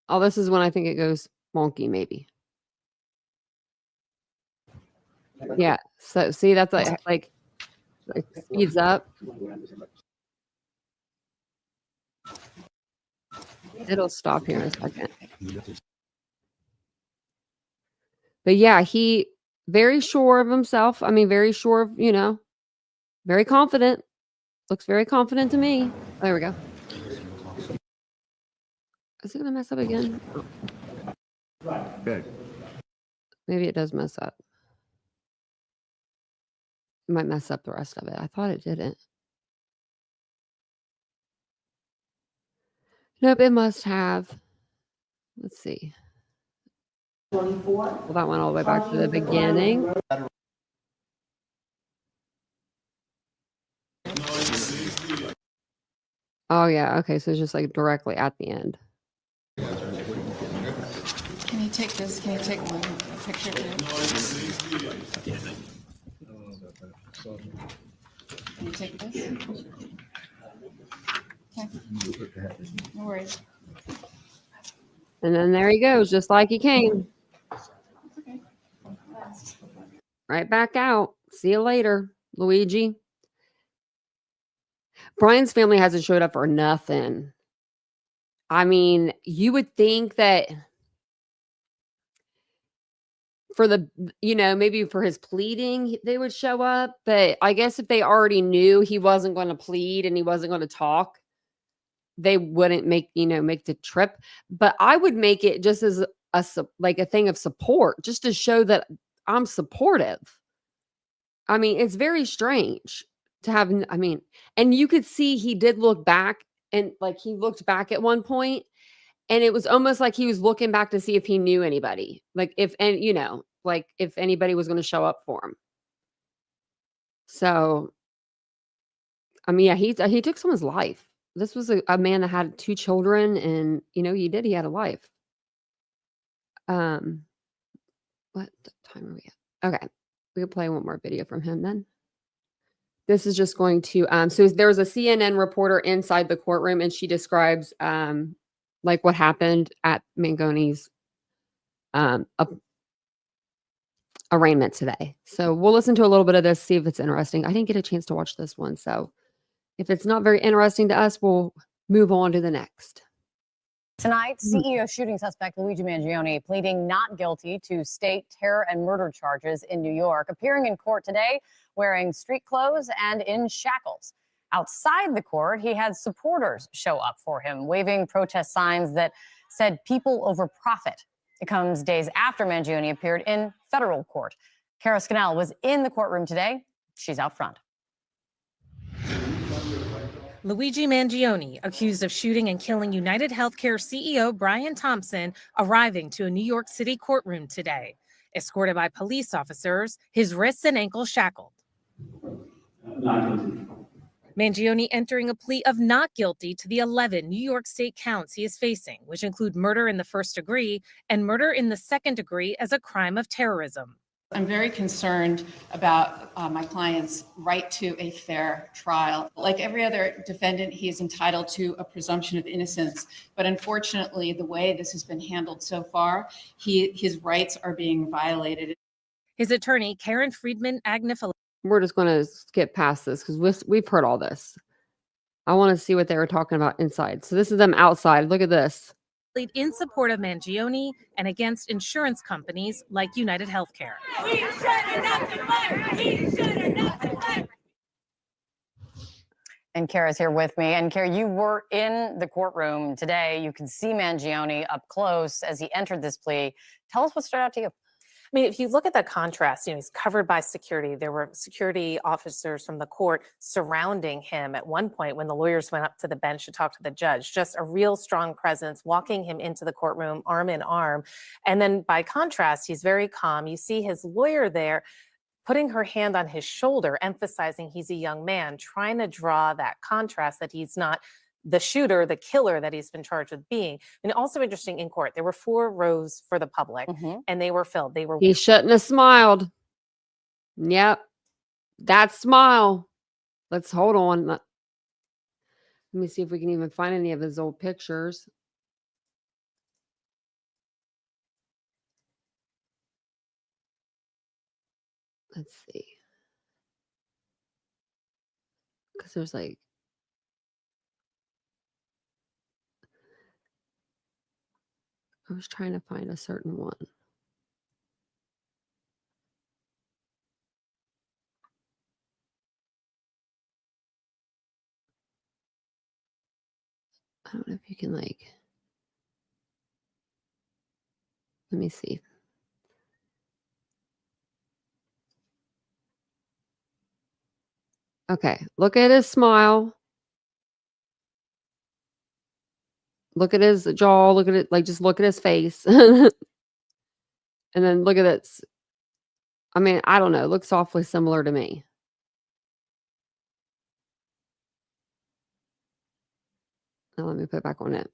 Oh, this is when I think it goes wonky, maybe. Yeah. So see, that's like speeds up. It'll stop here in a second. But yeah, he very sure of himself. I mean, very sure of, very confident. Looks very confident to me. There we go. Is it going to mess up again? Oh. Good. Maybe it does mess up. It might mess up the rest of it. I thought it didn't. Nope, it must have. Let's see. 24. Well, that went all the way back to the beginning. Oh, yeah. Okay. So it's just like directly at the end. Can you take this? Can you take a picture too? Can you take this? Okay. No worries. And then there he goes, just like he came. Okay. Right back out. See you later, Luigi. Brian's family hasn't showed up for nothing. I mean, you would think that for the, maybe for his pleading, they would show up. But I guess if they already knew he wasn't going to plead and he wasn't going to talk, they wouldn't make the trip. But I would make it just as a thing of support, just to show that I'm supportive. I mean, it's very strange to have, and you could see he did look back, and like he looked back at one point, and it was almost like he was looking back to see if he knew anybody, like if anybody was going to show up for him. So, I mean, yeah, he took someone's life. This was a man that had 2 children, and he had a life. What time are we at? Okay, we can play one more video from him then. This is just going to so there was a CNN reporter inside the courtroom, and she describes like what happened at Mangone's arraignment today. So we'll listen to a little bit of this, see if it's interesting. I didn't get a chance to watch this one, so if it's not very interesting to us, we'll move on to the next. Tonight, CEO shooting suspect Luigi Mangione pleading not guilty to state terror and murder charges in New York, appearing in court today wearing street clothes and in shackles. Outside the court, he had supporters show up for him, waving protest signs that said "people over profit." It comes days after Mangione appeared in federal court. Kara Scannell was in the courtroom today. She's out front. Luigi Mangione, accused of shooting and killing United Healthcare CEO Brian Thompson, arriving to a New York City courtroom today, escorted by police officers, his wrists and ankles shackled. Mangione entering a plea of not guilty to the 11 New York State counts he is facing, which include murder in the first degree and murder in the second degree as a crime of terrorism. I'm very concerned about my client's right to a fair trial. Like every other defendant, he is entitled to a presumption of innocence. But unfortunately, the way this has been handled so far, his rights are being violated. His attorney, Karen Friedman Agnifilo. We're just going to skip past this because we've heard all this. I want to see what they were talking about inside. So this is them outside. Look at this. In support of Mangione and against insurance companies like United Healthcare. And Kara's here with me. And Kara, you were in the courtroom today. You could see Mangione up close as he entered this plea. Tell us what stood out to you. I mean, if you look at the contrast, he's covered by security. There were security officers from the court surrounding him at one point when the lawyers went up to the bench to talk to the judge. Just a real strong presence, walking him into the courtroom arm in arm. And then by contrast, he's very calm. You see his lawyer there putting her hand on his shoulder, emphasizing he's a young man, trying to draw that contrast that he's not the shooter, the killer that he's been charged with being. And also interesting, in court, there were 4 rows for the public and they were filled. He shouldn't have smiled. Yep. That smile. Let's hold on. Let me see if we can even find any of his old pictures. Let's see. Because there's like, I was trying to find a certain one. I don't know if you can let me see. Okay, look at his smile. Look at his jaw. Look at it. Like, just look at his face. And then look at this. I mean, I don't know. It looks awfully similar to me. Now let me put it back on it.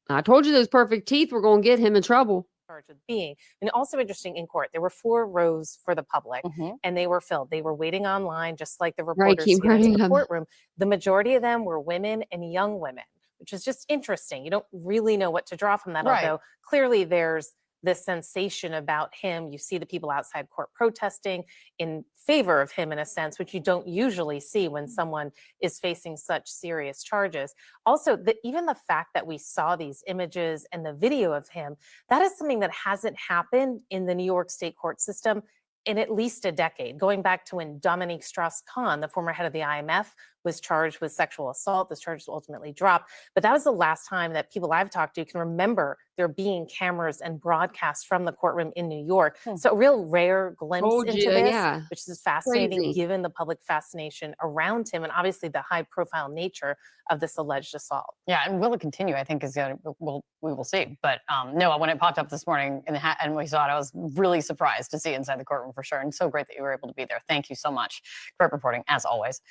I told you those perfect teeth were going to get him in trouble. Charged with being. And also interesting, in court, there were 4 rows for the public and they were filled. They were waiting online, just like the reporters keep see into writing the them. courtroom. The majority of them were women and young women, which is just interesting. You don't really know what to draw from that, Right. although clearly there's this sensation about him. You see the people outside court protesting in favor of him in a sense, which you don't usually see when someone is facing such serious charges. Also, even the fact that we saw these images and the video of him, that is something that hasn't happened in the New York state court system in at least a decade, going back to when Dominique Strauss-Kahn, the former head of the IMF, was charged with sexual assault. Those charges ultimately dropped. But that was the last time that people I've talked to can remember there being cameras and broadcasts from the courtroom in New York. So a real rare glimpse Told into you, this, yeah. which is fascinating Crazy. given the public fascination around him and obviously the high profile nature of this alleged assault. Yeah, and will it continue? I think we will see. But no, when it popped up this morning and we saw it, I was really surprised to see it inside the courtroom for sure. And so great that you were able to be there. Thank you so much. Great reporting, as always.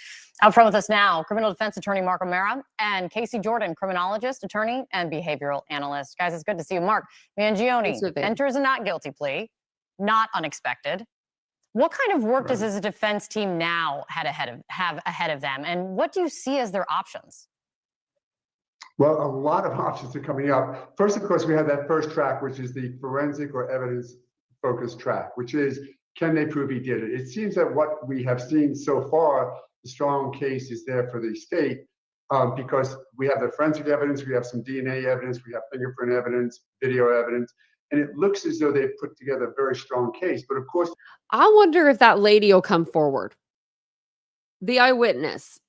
Out front with us now, criminal defense attorney Mark O'Mara and Casey Jordan, criminologist, attorney, and behavioral analyst. Guys, it's good to see you. Mark Mangione enters a not guilty plea, not unexpected. What kind of work does his defense team now have ahead of them? And what do you see as their options? Well, a lot of options are coming up. First, of course, we have that first track, which is the forensic or evidence-focused track, which is, can they prove he did it? It seems that what we have seen so far, the strong case is there for the state because we have the forensic evidence, we have some DNA evidence, we have fingerprint evidence, video evidence, and it looks as though they've put together a very strong case. But of course, I wonder if that lady will come forward. The eyewitness,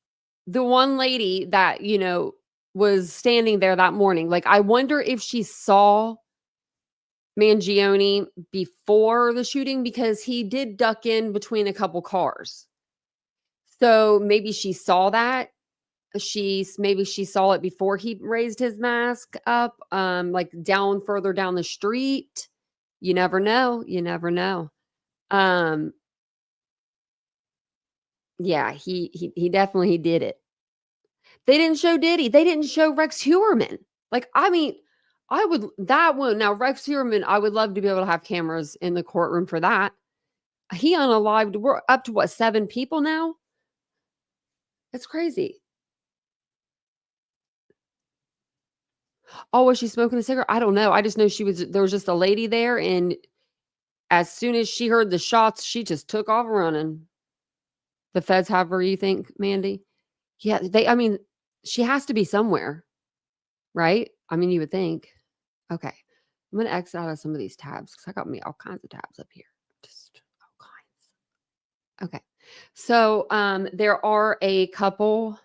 the one lady that, was standing there that morning. Like, I wonder if she saw Mangione before the shooting because he did duck in between a couple cars. So maybe she saw that. Maybe she saw it before he raised his mask up, like further down the street. You never know. You never know. Yeah, he definitely did it. They didn't show Diddy. They didn't show Rex Heuermann. Like, I mean, now Rex Heuermann, I would love to be able to have cameras in the courtroom for that. He unalived, we're up to what, 7 people now? That's crazy. Oh, was she smoking a cigarette? I don't know. I just know there was just a lady there, and as soon as she heard the shots, she just took off running. The feds have her, you think, Mandy? Yeah, she has to be somewhere, right? I mean, you would think. Okay. I'm going to exit out of some of these tabs because I got me all kinds of tabs up here. Just all kinds. Okay. So there are a couple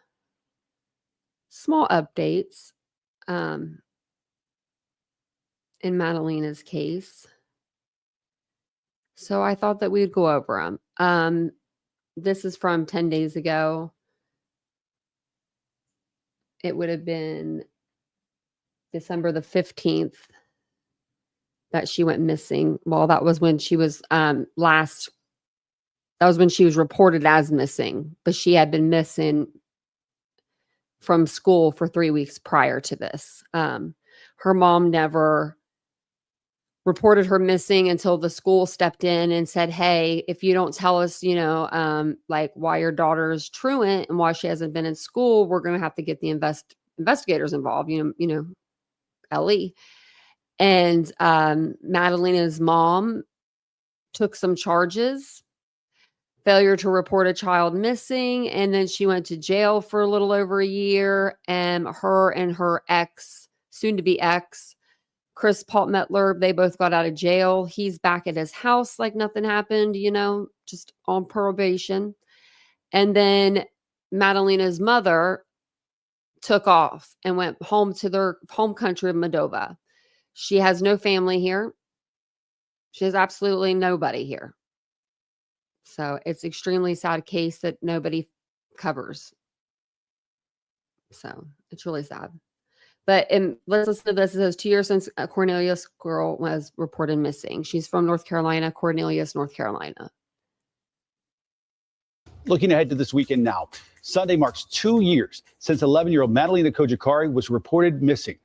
small updates in Madalina's case. So I thought that we'd go over them. This is from 10 days ago. It would have been December the 15th that she went missing. Well, that was when she was that was when she was reported as missing, but she had been missing from school for 3 weeks prior to this. Her mom never reported her missing until the school stepped in and said, hey, if you don't tell us, like why your daughter is truant and why she hasn't been in school, we're going to have to get the investigators involved, Kelley. And Madalina's mom took some charges, failure to report a child missing, and then she went to jail for a little over a year. And her ex, soon-to-be ex, Chris Paltmetler, they both got out of jail. He's back at his house like nothing happened, just on probation. And then Madalina's mother took off and went home to their home country of Moldova. She has no family here. She has absolutely nobody here. So it's extremely sad case that nobody covers. So It's really sad. But let's listen to this. It says 2 years since a Cornelius girl was reported missing. She's from North Carolina, Cornelius, North Carolina. Looking ahead to this weekend now, Sunday marks 2 years since 11-year-old Madalina Cojocari was reported missing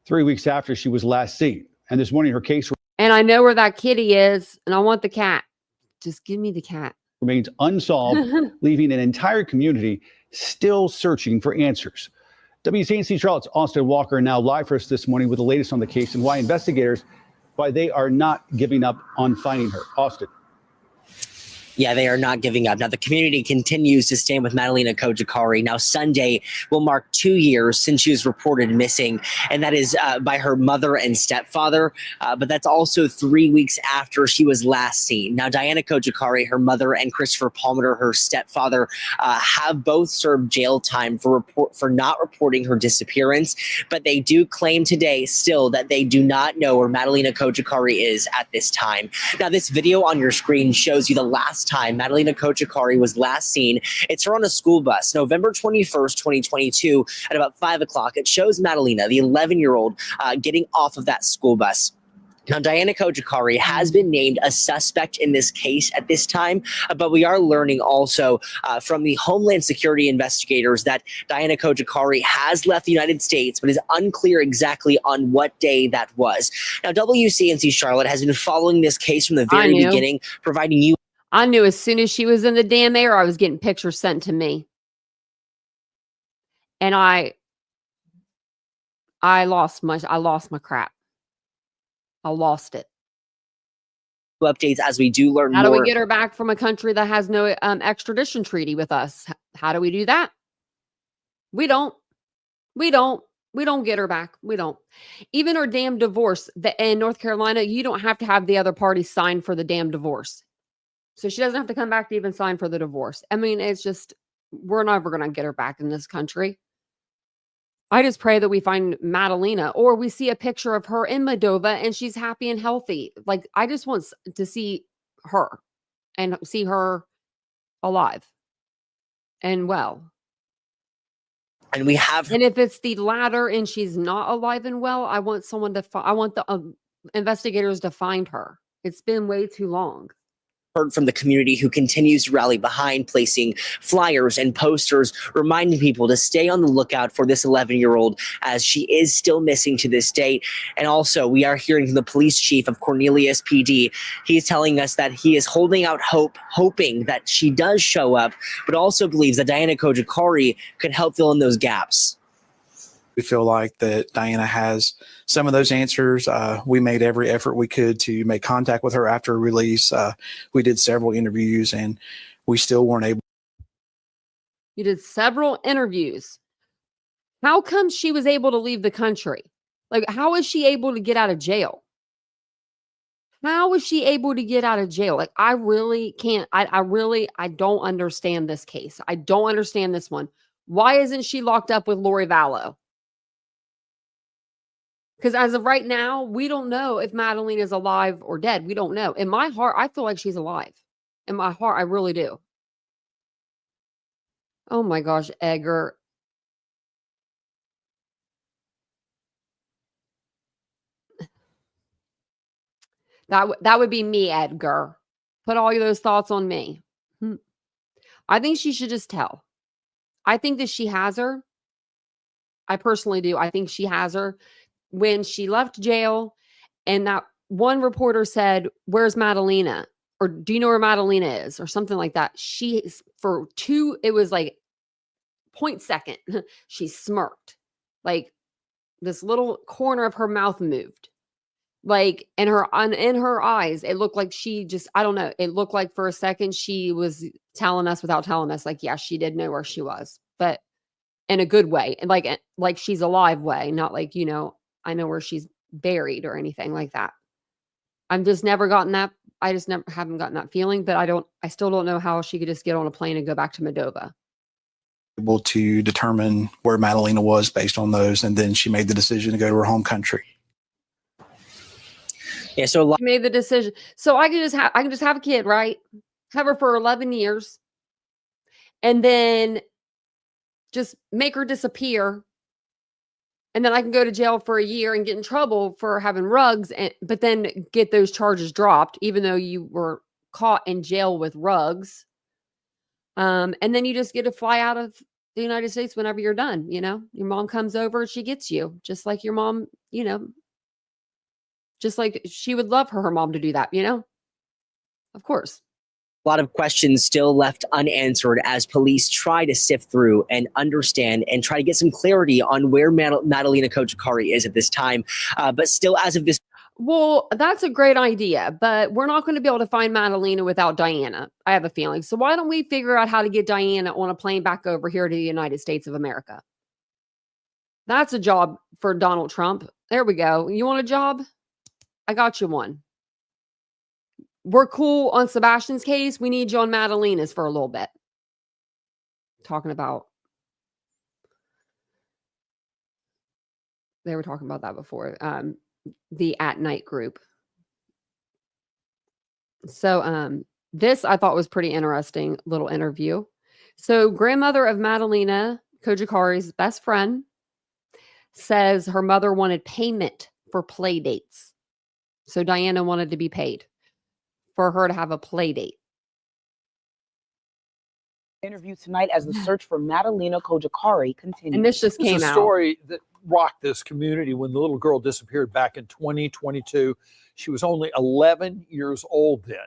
3 weeks after she was last seen. And this morning, her case and I know where that kitty is, and I want the cat. Just give me the cat. Remains unsolved, leaving an entire community still searching for answers. WCNC Charlotte's Austin Walker now live for us this morning with the latest on the case and why they are not giving up on finding her. Austin. Yeah, they are not giving up. Now, the community continues to stand with Madalina Cojocari. Now, Sunday will mark 2 years since she was reported missing, and that is by her mother and stepfather. But that's also 3 weeks after she was last seen. Now, Diana Cojocari, her mother, and Christopher Palmer, her stepfather, have both served jail time for not reporting her disappearance. But they do claim today still that they do not know where Madalina Cojocari is at this time. Now, this video on your screen shows you the last time Madalina Cojocari was last seen. It's her on a school bus, November 21st, 2022, at about 5 o'clock. It shows Madalina, the 11-year-old, getting off of that school bus. Now, Diana Cojocari has been named a suspect in this case at this time, but we are learning also from the Homeland Security investigators that Diana Cojocari has left the United States, but is unclear exactly on what day that was. Now, WCNC Charlotte has been following this case from the very beginning, providing you. I knew as soon as she was in the damn air, I was getting pictures sent to me. And I lost my crap. I lost it. Updates as we do learn more. How do we get her back from a country that has no extradition treaty with us? How do we do that? We don't get her back. We don't. Even her damn divorce in North Carolina, you don't have to have the other party sign for the damn divorce. So she doesn't have to come back to even sign for the divorce. I mean, it's just, we're never going to get her back in this country. I just pray that we find Madalina, or we see a picture of her in Moldova and she's happy and healthy. Like, I just want to see her and see her alive and well. And we have. And if it's the latter and she's not alive and well, I want someone to, I want the investigators to find her. It's been way too long. Heard from the community who continues to rally behind, placing flyers and posters reminding people to stay on the lookout for this 11-year-old as she is still missing to this date. And also, we are hearing from the police chief of Cornelius PD. He's telling us that he is holding out hope, hoping that she does show up, but also believes that Diana Cojocari could help fill in those gaps. We feel like that Diana has some of those answers. We made every effort we could to make contact with her after release. We did several interviews and we still weren't able. You did several interviews. How come she was able to leave the country? Like, how is she able to get out of jail? How is she able to get out of jail? Like, I really can't. I don't understand this case. I don't understand this one. Why isn't she locked up with Lori Vallow? Because as of right now, we don't know if Madalina is alive or dead. We don't know. In my heart, I feel like she's alive. In my heart, I really do. Oh my gosh, Edgar. That would be me, Edgar. Put all those thoughts on me. I think she should just tell. I think that she has her. I personally do. I think she has her. When she left jail and that one reporter said, "Where's Madalina?" Or "Do you know where Madalina is?" Or something like that. It was like 0.2, she smirked. Like, this little corner of her mouth moved. Like, in her eyes, it looked like she just, I don't know. It looked like for a second she was telling us without telling us, like, yeah, she did know where she was, but in a good way. And like she's alive way, not like, I know where she's buried or anything like that. I've just never gotten that. I just haven't gotten that feeling, but I still don't know how she could just get on a plane and go back to Moldova. Able to determine where Madalina was based on those, and then she made the decision to go to her home country. Yeah, so she made the decision. So I can just have a kid, right? Have her for 11 years, and then just make her disappear And then I can go to jail for a year and get in trouble for having rugs, but then get those charges dropped, even though you were caught in jail with rugs. And then you just get to fly out of the United States whenever you're done. Your mom comes over, she gets you, just like your mom, just like she would love her mom to do that, of course. A lot of questions still left unanswered as police try to sift through and understand and try to get some clarity on where Madalina Cojocari is at this time. But still, as of this. Well, that's a great idea, but we're not going to be able to find Madalina without Diana, I have a feeling. So why don't we figure out how to get Diana on a plane back over here to the United States of America? That's a job for Donald Trump. There we go. You want a job? I got you one. We're cool on Sebastian's case. We need you on Madalina's for a little bit. Talking about. They were talking about that before. The At Night group. So this I thought was pretty interesting little interview. So grandmother of Madalina Cojocari's best friend says her mother wanted payment for play dates. So Diana wanted to be paid for her to have a play date. Interview tonight as the search for Madalina Cojocari continues. And this just came It's a out. story that rocked this community when the little girl disappeared back in 2022. She was only 11 years old then.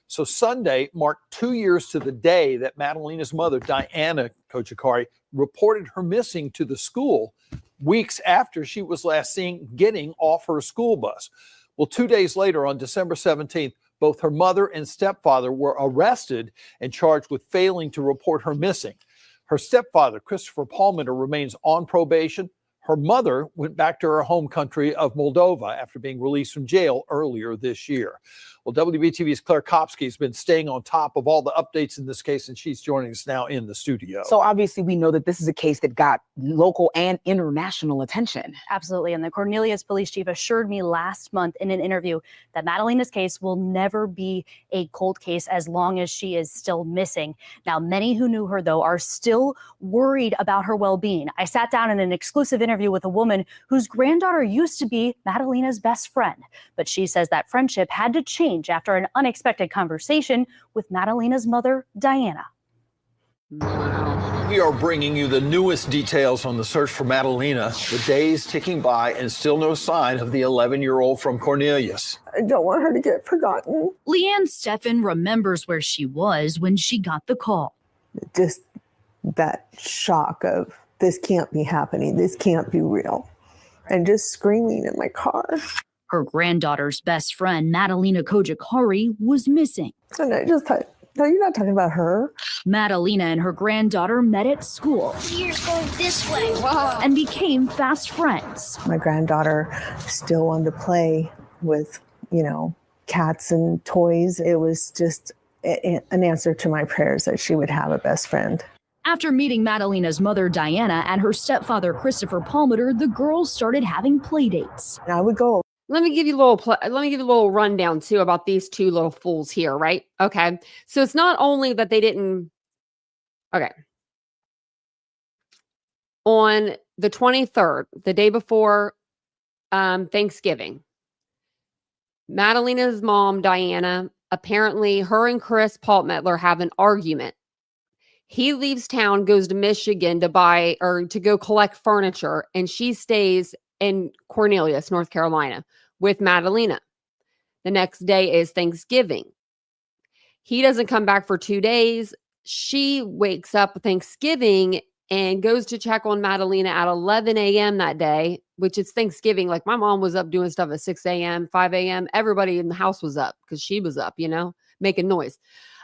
So Sunday marked 2 years to the day that Madalina's mother, Diana Cojocari, reported her missing to the school weeks after she was last seen getting off her school bus. Well, 2 days later, on December 17th, both her mother and stepfather were arrested and charged with failing to report her missing. Her stepfather, Christopher Palmer, remains on probation. Her mother went back to her home country of Moldova after being released from jail earlier this year. Well, WBTV's Claire Kopsky has been staying on top of all the updates in this case, and she's joining us now in the studio. So obviously we know that this is a case that got local and international attention. Absolutely. And the Cornelius police chief assured me last month in an interview that Madalina's case will never be a cold case as long as she is still missing. Now, many who knew her, though, are still worried about her well-being. I sat down in an exclusive interview with a woman whose granddaughter used to be Madalina's best friend, but she says that friendship had to change after an unexpected conversation with Madalina's mother, Diana. We are bringing you the newest details on the search for Madalina. The days ticking by and still no sign of the 11-year-old from Cornelius. I don't want her to get forgotten. Leanne Steffen remembers where she was when she got the call. Just that shock of, this can't be happening. This can't be real. And just screaming in my car. Her granddaughter's best friend, Madalina Cojocari, was missing. And I just thought, no, you're not talking about her. Madalina and her granddaughter met at school. Here's going this way. And became fast friends. My granddaughter still wanted to play with, cats and toys. It was just an answer to my prayers that she would have a best friend. After meeting Madalina's mother, Diana, and her stepfather, Christopher Palmer, the girls started having play dates. I would go. Let me give you a little rundown too about these two little fools here, right? Okay. So it's not only that they didn't. Okay. On the 23rd, the day before Thanksgiving, Madalina's mom, Diana, apparently her and Chris Paltmetler have an argument. He leaves town, goes to Michigan to buy or to go collect furniture, and she stays in Cornelius, North Carolina, with Madalina. The next day is Thanksgiving. He doesn't come back for 2 days. She wakes up Thanksgiving and goes to check on Madalina at 11 a.m. that day, which is Thanksgiving. Like my mom was up doing stuff at 6 a.m., 5 a.m. Everybody in the house was up because she was up, making noise.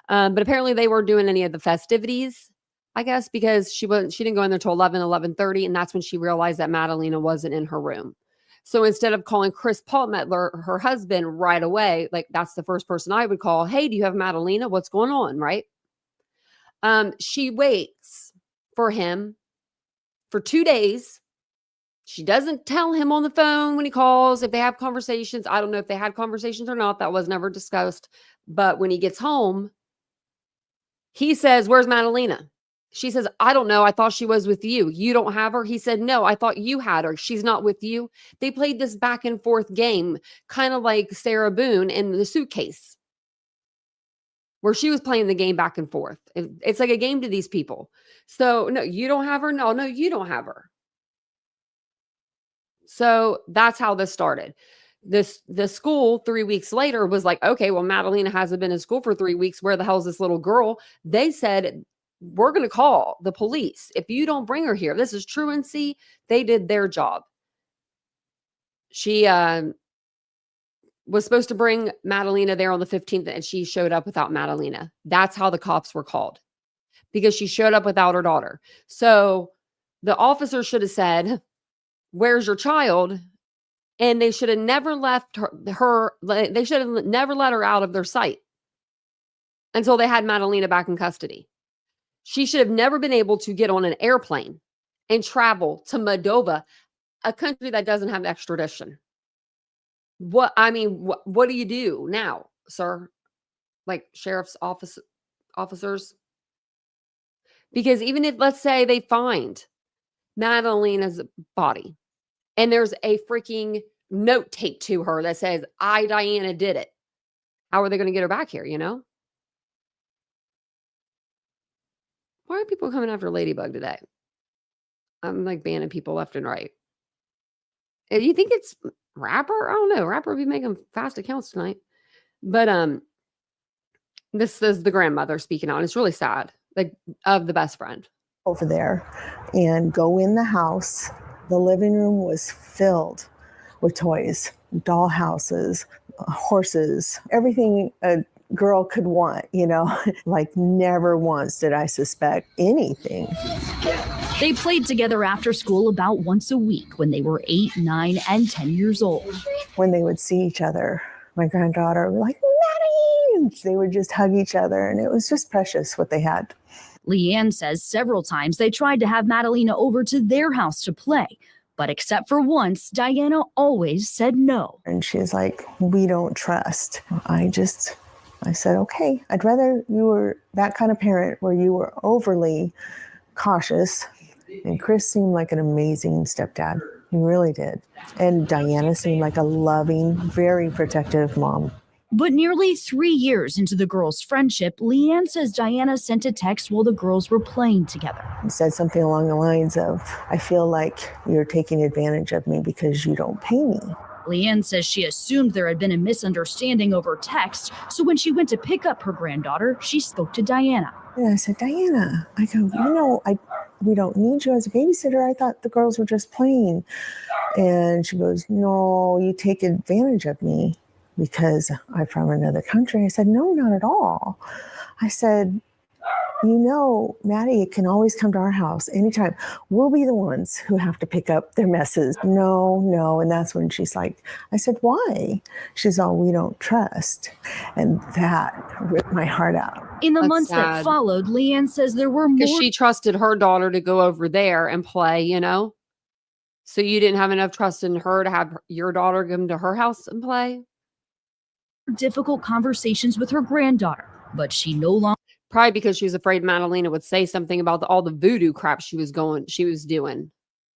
But apparently they weren't doing any of the festivities, I guess, because she didn't go in there till 11:30. And that's when she realized that Madalina wasn't in her room. So instead of calling Chris Paltmetler, her husband, right away, like that's the first person I would call. Hey, do you have Madalina? What's going on? Right. She waits for him for 2 days. She doesn't tell him on the phone when he calls, if they have conversations. I don't know if they had conversations or not. That was never discussed. But when he gets home, he says, where's Madalina? She says, I don't know. I thought she was with you. You don't have her? He said, no, I thought you had her. She's not with you. They played this back and forth game, kind of like Sarah Boone in The Suitcase, where she was playing the game back and forth. It's like a game to these people. So, no, you don't have her? No, you don't have her. So that's how this started. The school 3 weeks later was like, okay, well, Madalina hasn't been in school for 3 weeks. Where the hell is this little girl? They said, we're going to call the police if you don't bring her here. This is truancy. They did their job. She was supposed to bring Madalina there on the 15th, and she showed up without Madalina. That's how the cops were called, because she showed up without her daughter. So the officer should have said, where's your child? And they should have never left her. They should have never let her out of their sight until they had Madalina back in custody. She should have never been able to get on an airplane and travel to Moldova, a country that doesn't have extradition. What do you do now, sir? Like sheriff's officers? Because even if, let's say, they find Madalina's body and there's a freaking note taped to her that says, I, Diana, did it. How are they going to get her back here, you know? Why are people coming after Ladybug today? I'm like banning people left and right. You think it's Rapper? I don't know. Rapper will be making fast accounts tonight. But this is the grandmother speaking out. It's really sad, like, of the best friend. Over there and go in the house. The living room was filled with toys, doll houses, horses, everything a girl could want, you know. Like, never once did I suspect anything. They played together after school about once a week when they were 8, 9, and 10 years old. When they would see each other, my granddaughter would be like, Maddie! And they would just hug each other, and it was just precious what they had. Leanne says several times they tried to have Madalina over to their house to play, but except for once, Diana always said no. And she's like, we don't trust. I said, okay, I'd rather you were that kind of parent where you were overly cautious. And Chris seemed like an amazing stepdad. He really did. And Diana seemed like a loving, very protective mom. But nearly 3 years into the girls' friendship, Leanne says Diana sent a text while the girls were playing together. He said something along the lines of, I feel like you're taking advantage of me because you don't pay me. Leanne says she assumed there had been a misunderstanding over text, so when she went to pick up her granddaughter, she spoke to Diana. And I said, Diana, I go, we don't need you as a babysitter. I thought the girls were just playing. And she goes, no, you take advantage of me because I'm from another country. I said, no, not at all. I said, Maddie can always come to our house anytime. We'll be the ones who have to pick up their messes. No. And that's when she's like, I said, why? She's all, we don't trust. And that ripped my heart out. In the months that followed, Leanne says there were more. Because she trusted her daughter to go over there and play, you know? So you didn't have enough trust in her to have your daughter come to her house and play? Difficult conversations with her granddaughter, but she no longer. Probably because she was afraid Madalina would say something about all the voodoo crap she was doing.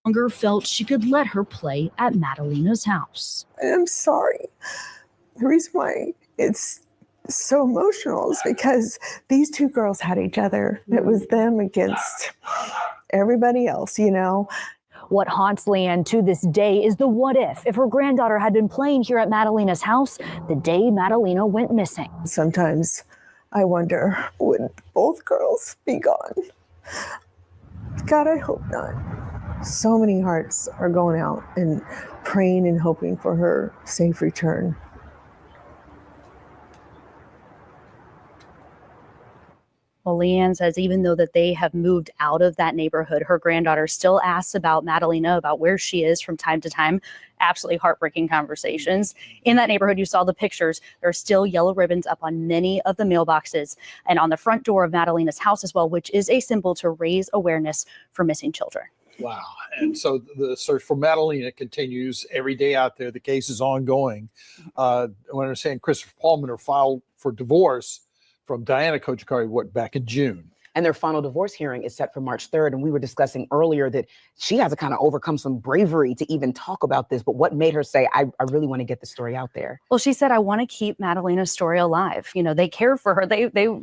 Longer felt she could let her play at Madalina's house. I'm sorry. The reason why it's so emotional is because these two girls had each other. It was them against everybody else, you know. What haunts Leanne to this day is the what if her granddaughter had been playing here at Madalina's house the day Madalina went missing. Sometimes I wonder, would both girls be gone? God, I hope not. So many hearts are going out and praying and hoping for her safe return. Well, Leanne says even though that they have moved out of that neighborhood, her granddaughter still asks about Madalina, about where she is from time to time. Absolutely heartbreaking conversations. In that neighborhood, you saw the pictures. There are still yellow ribbons up on many of the mailboxes and on the front door of Madalina's house as well, which is a symbol to raise awareness for missing children. Wow. And so the search for Madalina continues every day out there. The case is ongoing. When I'm saying Christopher Palmer filed for divorce from Diana Cojocari, back in June. And their final divorce hearing is set for March 3rd. And we were discussing earlier that she has to kind of overcome some bravery to even talk about this. But what made her say, I really want to get the story out there? Well, she said, I want to keep Madalina's story alive. You know, they care for her.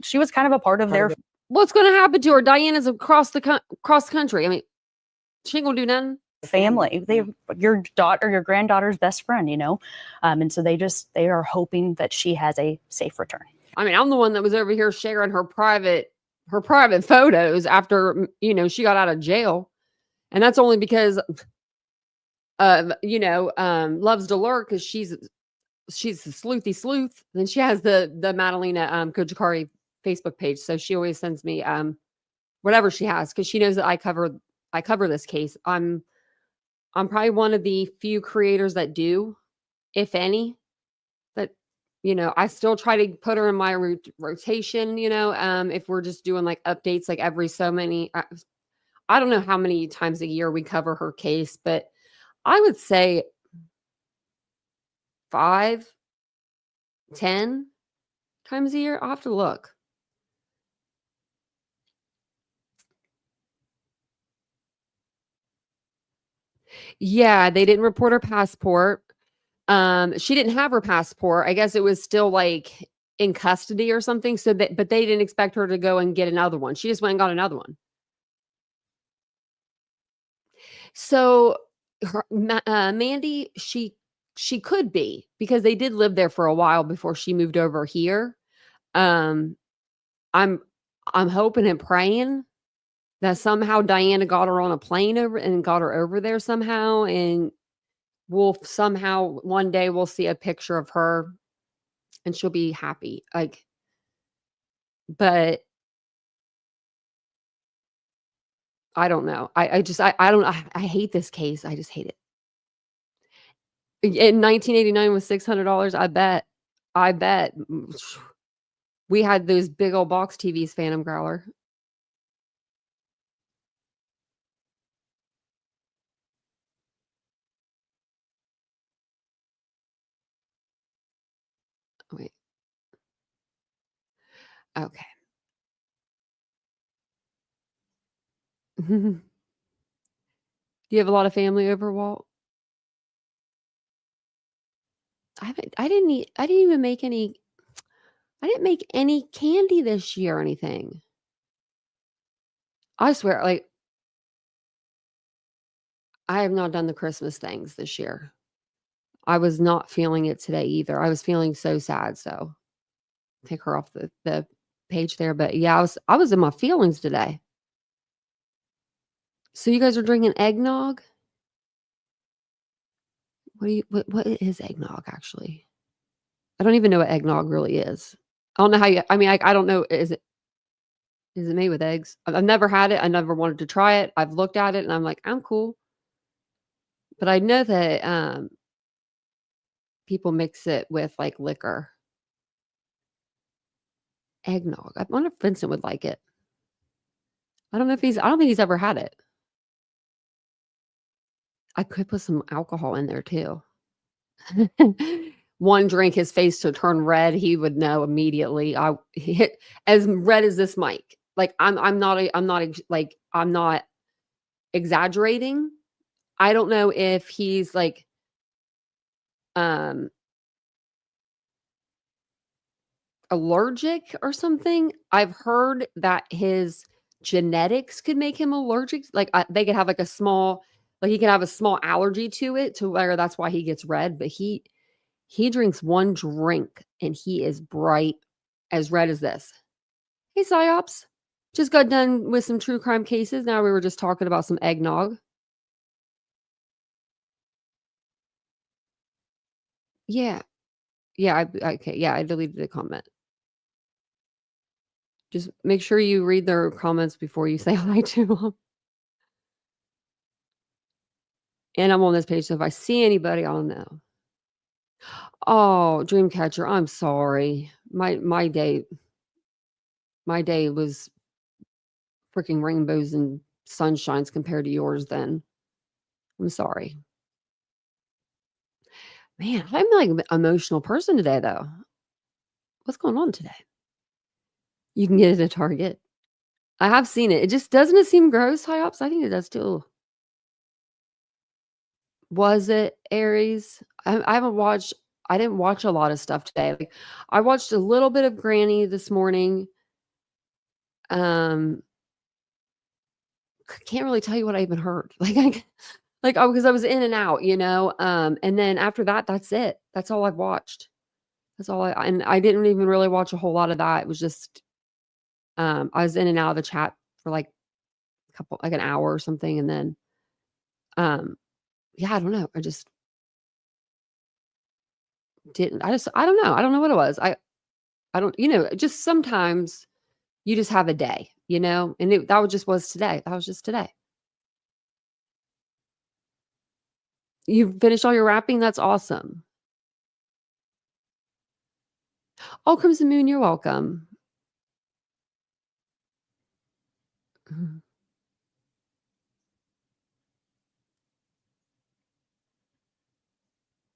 She was kind of a part of their. What's going to happen to her? Diana's across the country. I mean, she ain't gonna do nothing. Family. Your daughter, your granddaughter's best friend, you know? And so they are hoping that she has a safe return. I mean, I'm the one that was over here sharing her private photos after, you know, she got out of jail. And that's only because loves to lurk, because she's a sleuthy sleuth. Then she has the Madalina Cojocari Facebook page. So she always sends me whatever she has, because she knows that I cover this case. I'm probably one of the few creators that do, if any, that, you know, I still try to put her in my rotation, you know, if we're just doing like updates, like every so many, I don't know how many times a year we cover her case, but I would say 5, 10 times a year. I'll have to look. Yeah, they didn't report her passport. She didn't have her passport. I guess it was still like in custody or something. But they didn't expect her to go and get another one. She just went and got another one. So Mandy, she could be, because they did live there for a while before she moved over here. I'm hoping and praying that somehow Diana got her on a plane over and got her over there somehow. And we'll somehow one day we'll see a picture of her and she'll be happy. Like, but I don't know. I don't, I hate this case. I just hate it. In 1989 with $600, I bet we had those big old box TVs, Phantom Growler. Wait. Okay. Do you have a lot of family over, Walt? I didn't even make any. I didn't make any candy this year or anything. I swear, like, I have not done the Christmas things this year. I was not feeling it today either. I was feeling so sad. So take her off the page there. But yeah, I was in my feelings today. So you guys are drinking eggnog? What is eggnog actually? I don't even know what eggnog really is. I don't know how you, I mean, I don't know. Is it made with eggs? I've never had it. I never wanted to try it. I've looked at it and I'm like, I'm cool. But I know that people mix it with like liquor. Eggnog. I wonder if Vincent would like it. I don't think he's ever had it. I could put some alcohol in there too. One drink, his face to turn red, he would know immediately. He hit as red as this mic. Like I'm not exaggerating. I don't know if he's like allergic or something. I've heard that his genetics could make him allergic. Like they could have like he could have a small allergy to it, to where that's why he gets red. But he drinks one drink and he is bright as red as this. Hey, Psyops. Just got done with some true crime cases. Now we were just talking about some eggnog. Yeah. Yeah. Okay. Yeah. I deleted the comment. Just make sure you read their comments before you say hi to them. And I'm on this page, so if I see anybody, I'll know. Oh, Dreamcatcher, I'm sorry. My day was freaking rainbows and sunshines compared to yours then. I'm sorry. Man, I'm like an emotional person today, though. What's going on today? You can get it at Target. I have seen it. It just doesn't it seem gross, high ups? I think it does too. Was it Aries? I haven't watched. I didn't watch a lot of stuff today. Like I watched a little bit of Granny this morning. Can't really tell you what I even heard. Because I was in and out, and then after that, that's it. That's all I've watched. That's all and I didn't even really watch a whole lot of that. It was just, I was in and out of the chat for like an hour or something. And then, yeah, I don't know. I just didn't, I don't know. I don't know what it was. I don't, just sometimes you just have a day, and that was today. That was just today. You finished all your wrapping? That's awesome. Oh, Crimson Moon, you're welcome.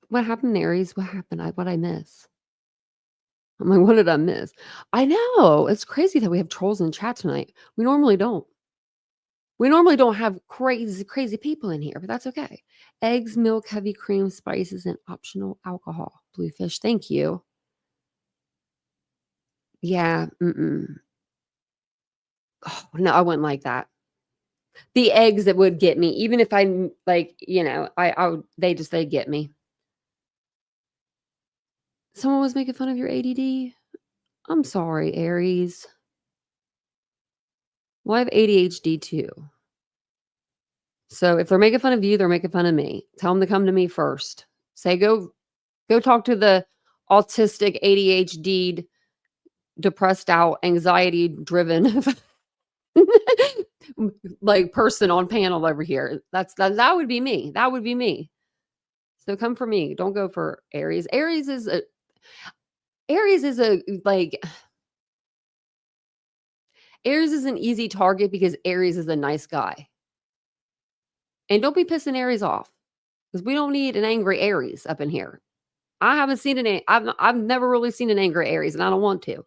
What happened, Aries? What happened? What'd I miss? I'm like, what did I miss? I know. It's crazy that we have trolls in chat tonight. We normally don't. We normally don't have crazy people in here, but that's okay. Eggs, milk, heavy cream, spices, and optional alcohol. Bluefish, thank you. Yeah. Oh, no, I wouldn't like that. The eggs that would get me, even if I they'd get me. Someone was making fun of your ADD. I'm sorry, Aries. Well, I have ADHD too. So if they're making fun of you, they're making fun of me. Tell them to come to me first. Say, go talk to the autistic, ADHD, depressed out, anxiety driven like person on panel over here. That would be me. That would be me. So come for me. Don't go for Aries. Aries is an easy target because Aries is a nice guy. And don't be pissing Aries off because we don't need an angry Aries up in here. I haven't seen I've never really seen an angry Aries, and I don't want to.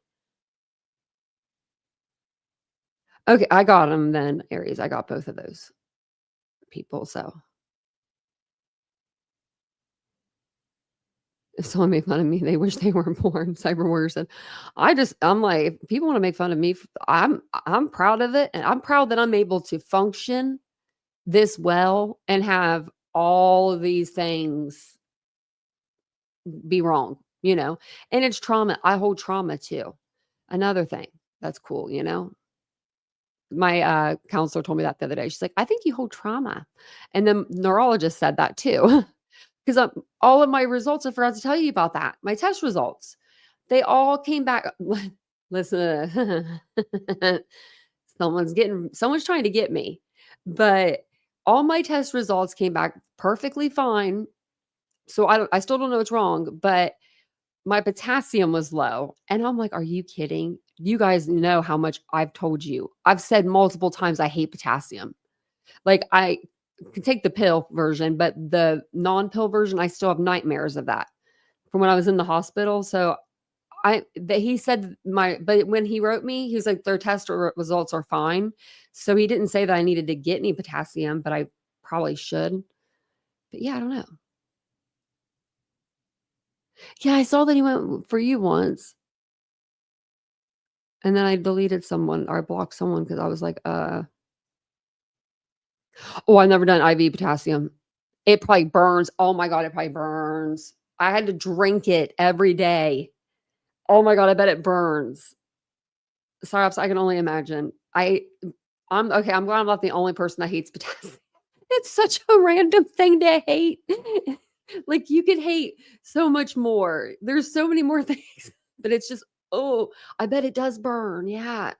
Okay, I got him then, Aries. I got both of those people. So if someone made fun of me, they wish they weren't born. Cyber Warrior said, I'm like, if people want to make fun of me, I'm proud of it, and I'm proud that I'm able to function this well and have all of these things be wrong, and it's trauma. I hold trauma too. Another thing that's cool, my counselor told me that the other day. She's like, I think you hold trauma. And the neurologist said that too. Because all of my results, I forgot to tell you about that. My test results, they all came back. Listen, someone's trying to get me. But all my test results came back perfectly fine. So I still don't know what's wrong, but my potassium was low. And I'm like, are you kidding? You guys know how much I've told you. I've said multiple times I hate potassium. Like I can take the pill version, but the non-pill version, I still have nightmares of that from when I was in the hospital. So he said but when he wrote me, he was like, their test results are fine. So he didn't say that I needed to get any potassium, but I probably should. But yeah, I don't know. Yeah, I saw that he went for you once. And then I deleted someone or I blocked someone because I was like, oh, I've never done IV potassium. It probably burns. Oh my God, it probably burns. I had to drink it every day. Oh my God, I bet it burns. Sorry, I can only imagine. I'm okay. I'm glad I'm not the only person that hates potassium. It's such a random thing to hate. Like you could hate so much more. There's so many more things, but it's just, oh, I bet it does burn. Yeah.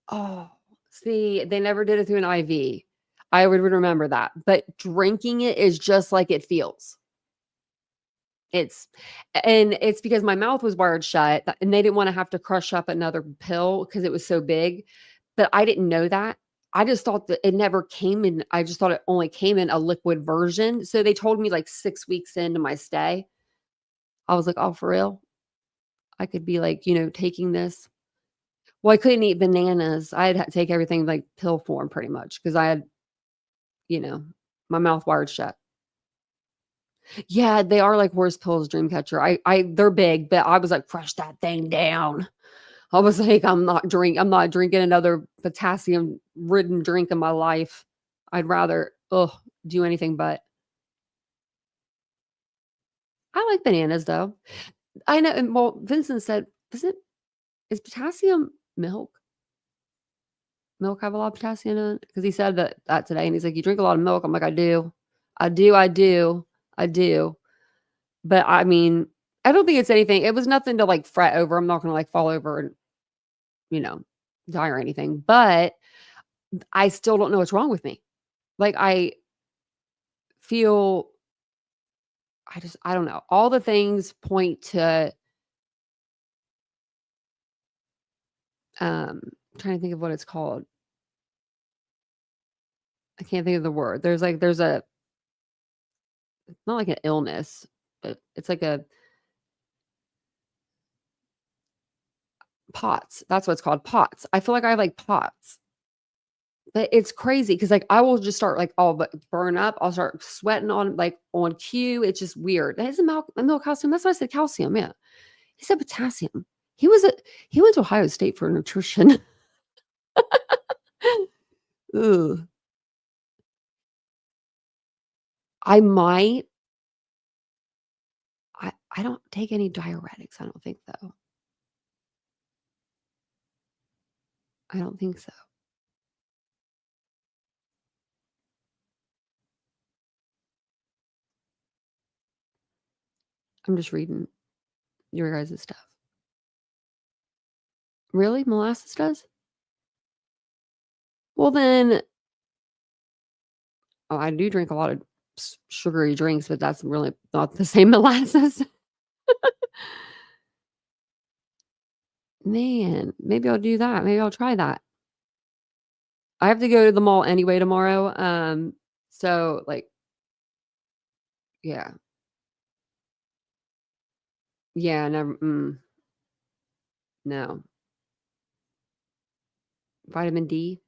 Oh, see, they never did it through an IV. I would remember that. But drinking it is just like it feels. It's because my mouth was wired shut and they didn't want to have to crush up another pill because it was so big. But I didn't know that. I just thought that it never came in. I just thought it only came in a liquid version. So they told me like 6 weeks into my stay. I was like, oh, for real? I could be like, taking this. Well, I couldn't eat bananas. I had to take everything like pill form pretty much because I had, my mouth wired shut. Yeah, they are like horse pills, Dreamcatcher. They're big, but I was like, crush that thing down. I was like, I'm not drinking another potassium ridden drink in my life. I'd rather, do anything but. I like bananas though. I know. And well, Vincent said, is potassium milk? Milk have a lot of potassium in it? Because he said that today, and he's like, you drink a lot of milk. I'm like, I do. But I mean, I don't think it's anything. It was nothing to like fret over. I'm not going to like fall over and, die or anything. But I still don't know what's wrong with me. Like I feel, I don't know. All the things point to, trying to think of what it's called. I can't think of the word. There's not like an illness, but it's like a POTS. That's what it's called. POTS. I feel like I have like POTS. But it's crazy because like I will just start like all but burn up. I'll start sweating on cue. It's just weird. That isn't milk calcium. That's why I said calcium. Yeah. He said potassium. He went to Ohio State for nutrition. Ugh. I might. I don't take any diuretics. I don't think though. I don't think so. I'm just reading your guys' stuff. Really? Molasses does? Well, then, I do drink a lot of sugary drinks, but that's really not the same molasses. Man, maybe I'll do that. Maybe I'll try that. I have to go to the mall anyway tomorrow. So yeah. Yeah, never. No. Vitamin D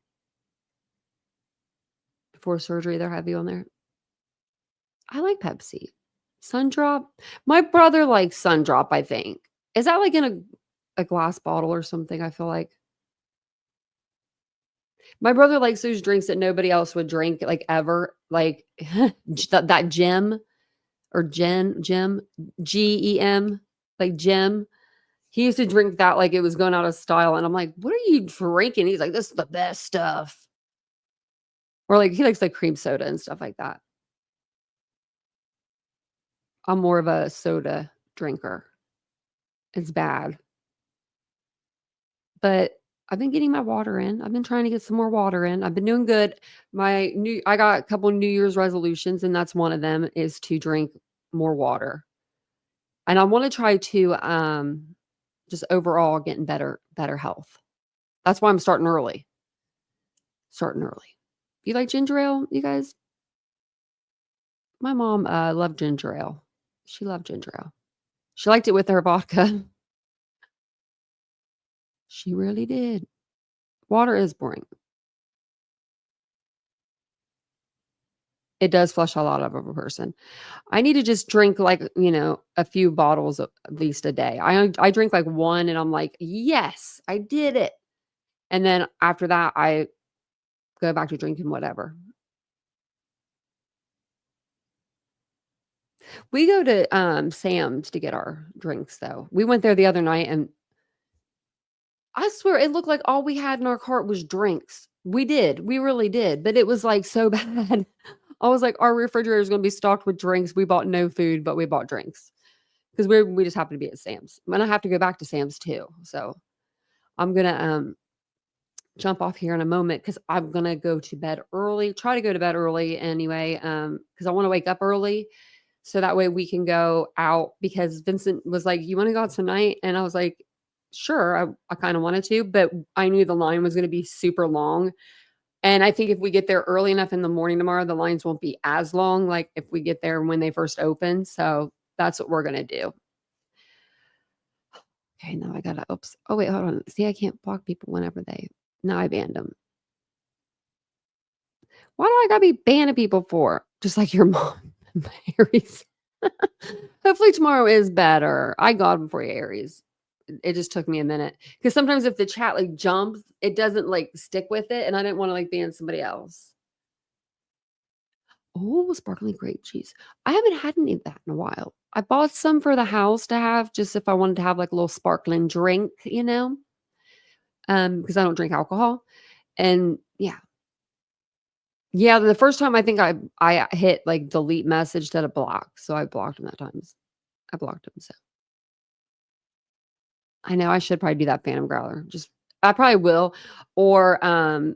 before surgery. They're heavy on there. I like Pepsi. Sundrop. My brother likes Sundrop, I think. Is that like in a glass bottle or something? I feel like. My brother likes those drinks that nobody else would drink, like ever. Like that Gem or Gem, GEM, like Gem. He used to drink that like it was going out of style. And I'm like, what are you drinking? He's like, this is the best stuff. Or like he likes like cream soda and stuff like that. I'm more of a soda drinker. It's bad. But I've been getting my water in. I've been trying to get some more water in. I've been doing good. I got a couple New Year's resolutions, and that's one of them is to drink more water. And I want to try to just overall getting better health. That's why I'm starting early. You like ginger ale, you guys? My mom loved ginger ale. She loved ginger ale. She liked it with her vodka. She really did. Water is boring. It does flush a lot out of a person. I need to just drink like, a few bottles at least a day. I drink like one and I'm like, yes, I did it. And then after that, I go back to drinking whatever. We go to Sam's to get our drinks though. We went there the other night and I swear it looked like all we had in our cart was drinks. We really did, but it was like so bad. I was like, our refrigerator is going to be stocked with drinks. We bought no food, but we bought drinks because we just happened to be at Sam's. And I have to go back to Sam's too. So I'm going to jump off here in a moment because I'm going to go to bed early, try to go to bed early anyway, because I want to wake up early. So that way we can go out because Vincent was like, you want to go out tonight? And I was like, sure, I kind of wanted to, but I knew the line was going to be super long. And I think if we get there early enough in the morning tomorrow, the lines won't be as long, like if we get there when they first open. So that's what we're going to do. Okay, now I gotta, oops. Oh, wait, hold on. See, I can't block people whenever now I banned them. Why do I gotta be banning people for? Just like your mom, Aries. Hopefully tomorrow is better. I got them for you, Aries. It just took me a minute. Because sometimes if the chat like jumps, it doesn't like stick with it. And I didn't want to like ban somebody else. Oh, sparkling grape cheese. I haven't had any of that in a while. I bought some for the house to have just if I wanted to have like a little sparkling drink, because I don't drink alcohol. And yeah. Yeah, the first time I think I hit like delete message instead of block. So I blocked him that times. I blocked him. So I know I should probably do that Phantom Growler. I probably will. Or I'll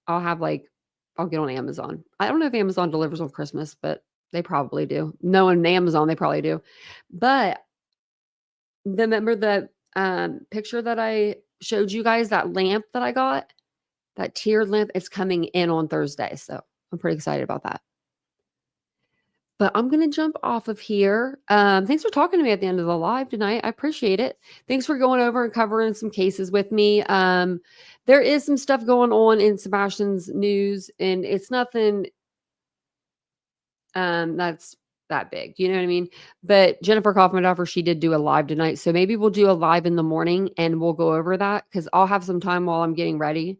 get on Amazon. I don't know if Amazon delivers on Christmas, but they probably do. Knowing Amazon, they probably do. But remember the picture that I showed you guys, that lamp that I got? That tiered lamp, it's coming in on Thursday. So I'm pretty excited about that. But I'm going to jump off of here. Thanks for talking to me at the end of the live tonight. I appreciate it. Thanks for going over and covering some cases with me. There is some stuff going on in Sebastian's news, and it's nothing that's that big. You know what I mean? But Jennifer Kaufman, she did do a live tonight. So maybe we'll do a live in the morning and we'll go over that because I'll have some time while I'm getting ready.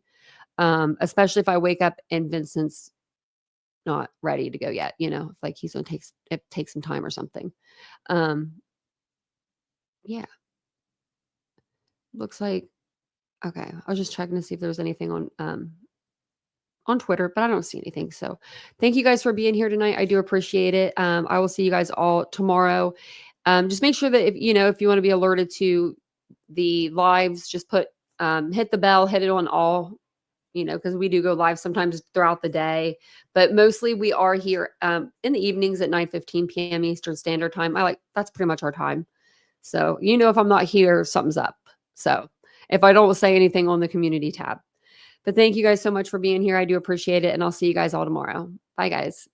Especially if I wake up and Vincent's not ready to go yet, like he's going to take some time or something. Yeah. Looks like, okay. I was just checking to see if there's anything on Twitter, but I don't see anything. So thank you guys for being here tonight. I do appreciate it. I will see you guys all tomorrow. Just make sure that if you want to be alerted to the lives, just hit the bell, hit it on all, because we do go live sometimes throughout the day, but mostly we are here in the evenings at 9:15 p.m. Eastern Standard Time. That's pretty much our time. So, if I'm not here, something's up. So if I don't say anything on the community tab, but thank you guys so much for being here. I do appreciate it. And I'll see you guys all tomorrow. Bye guys.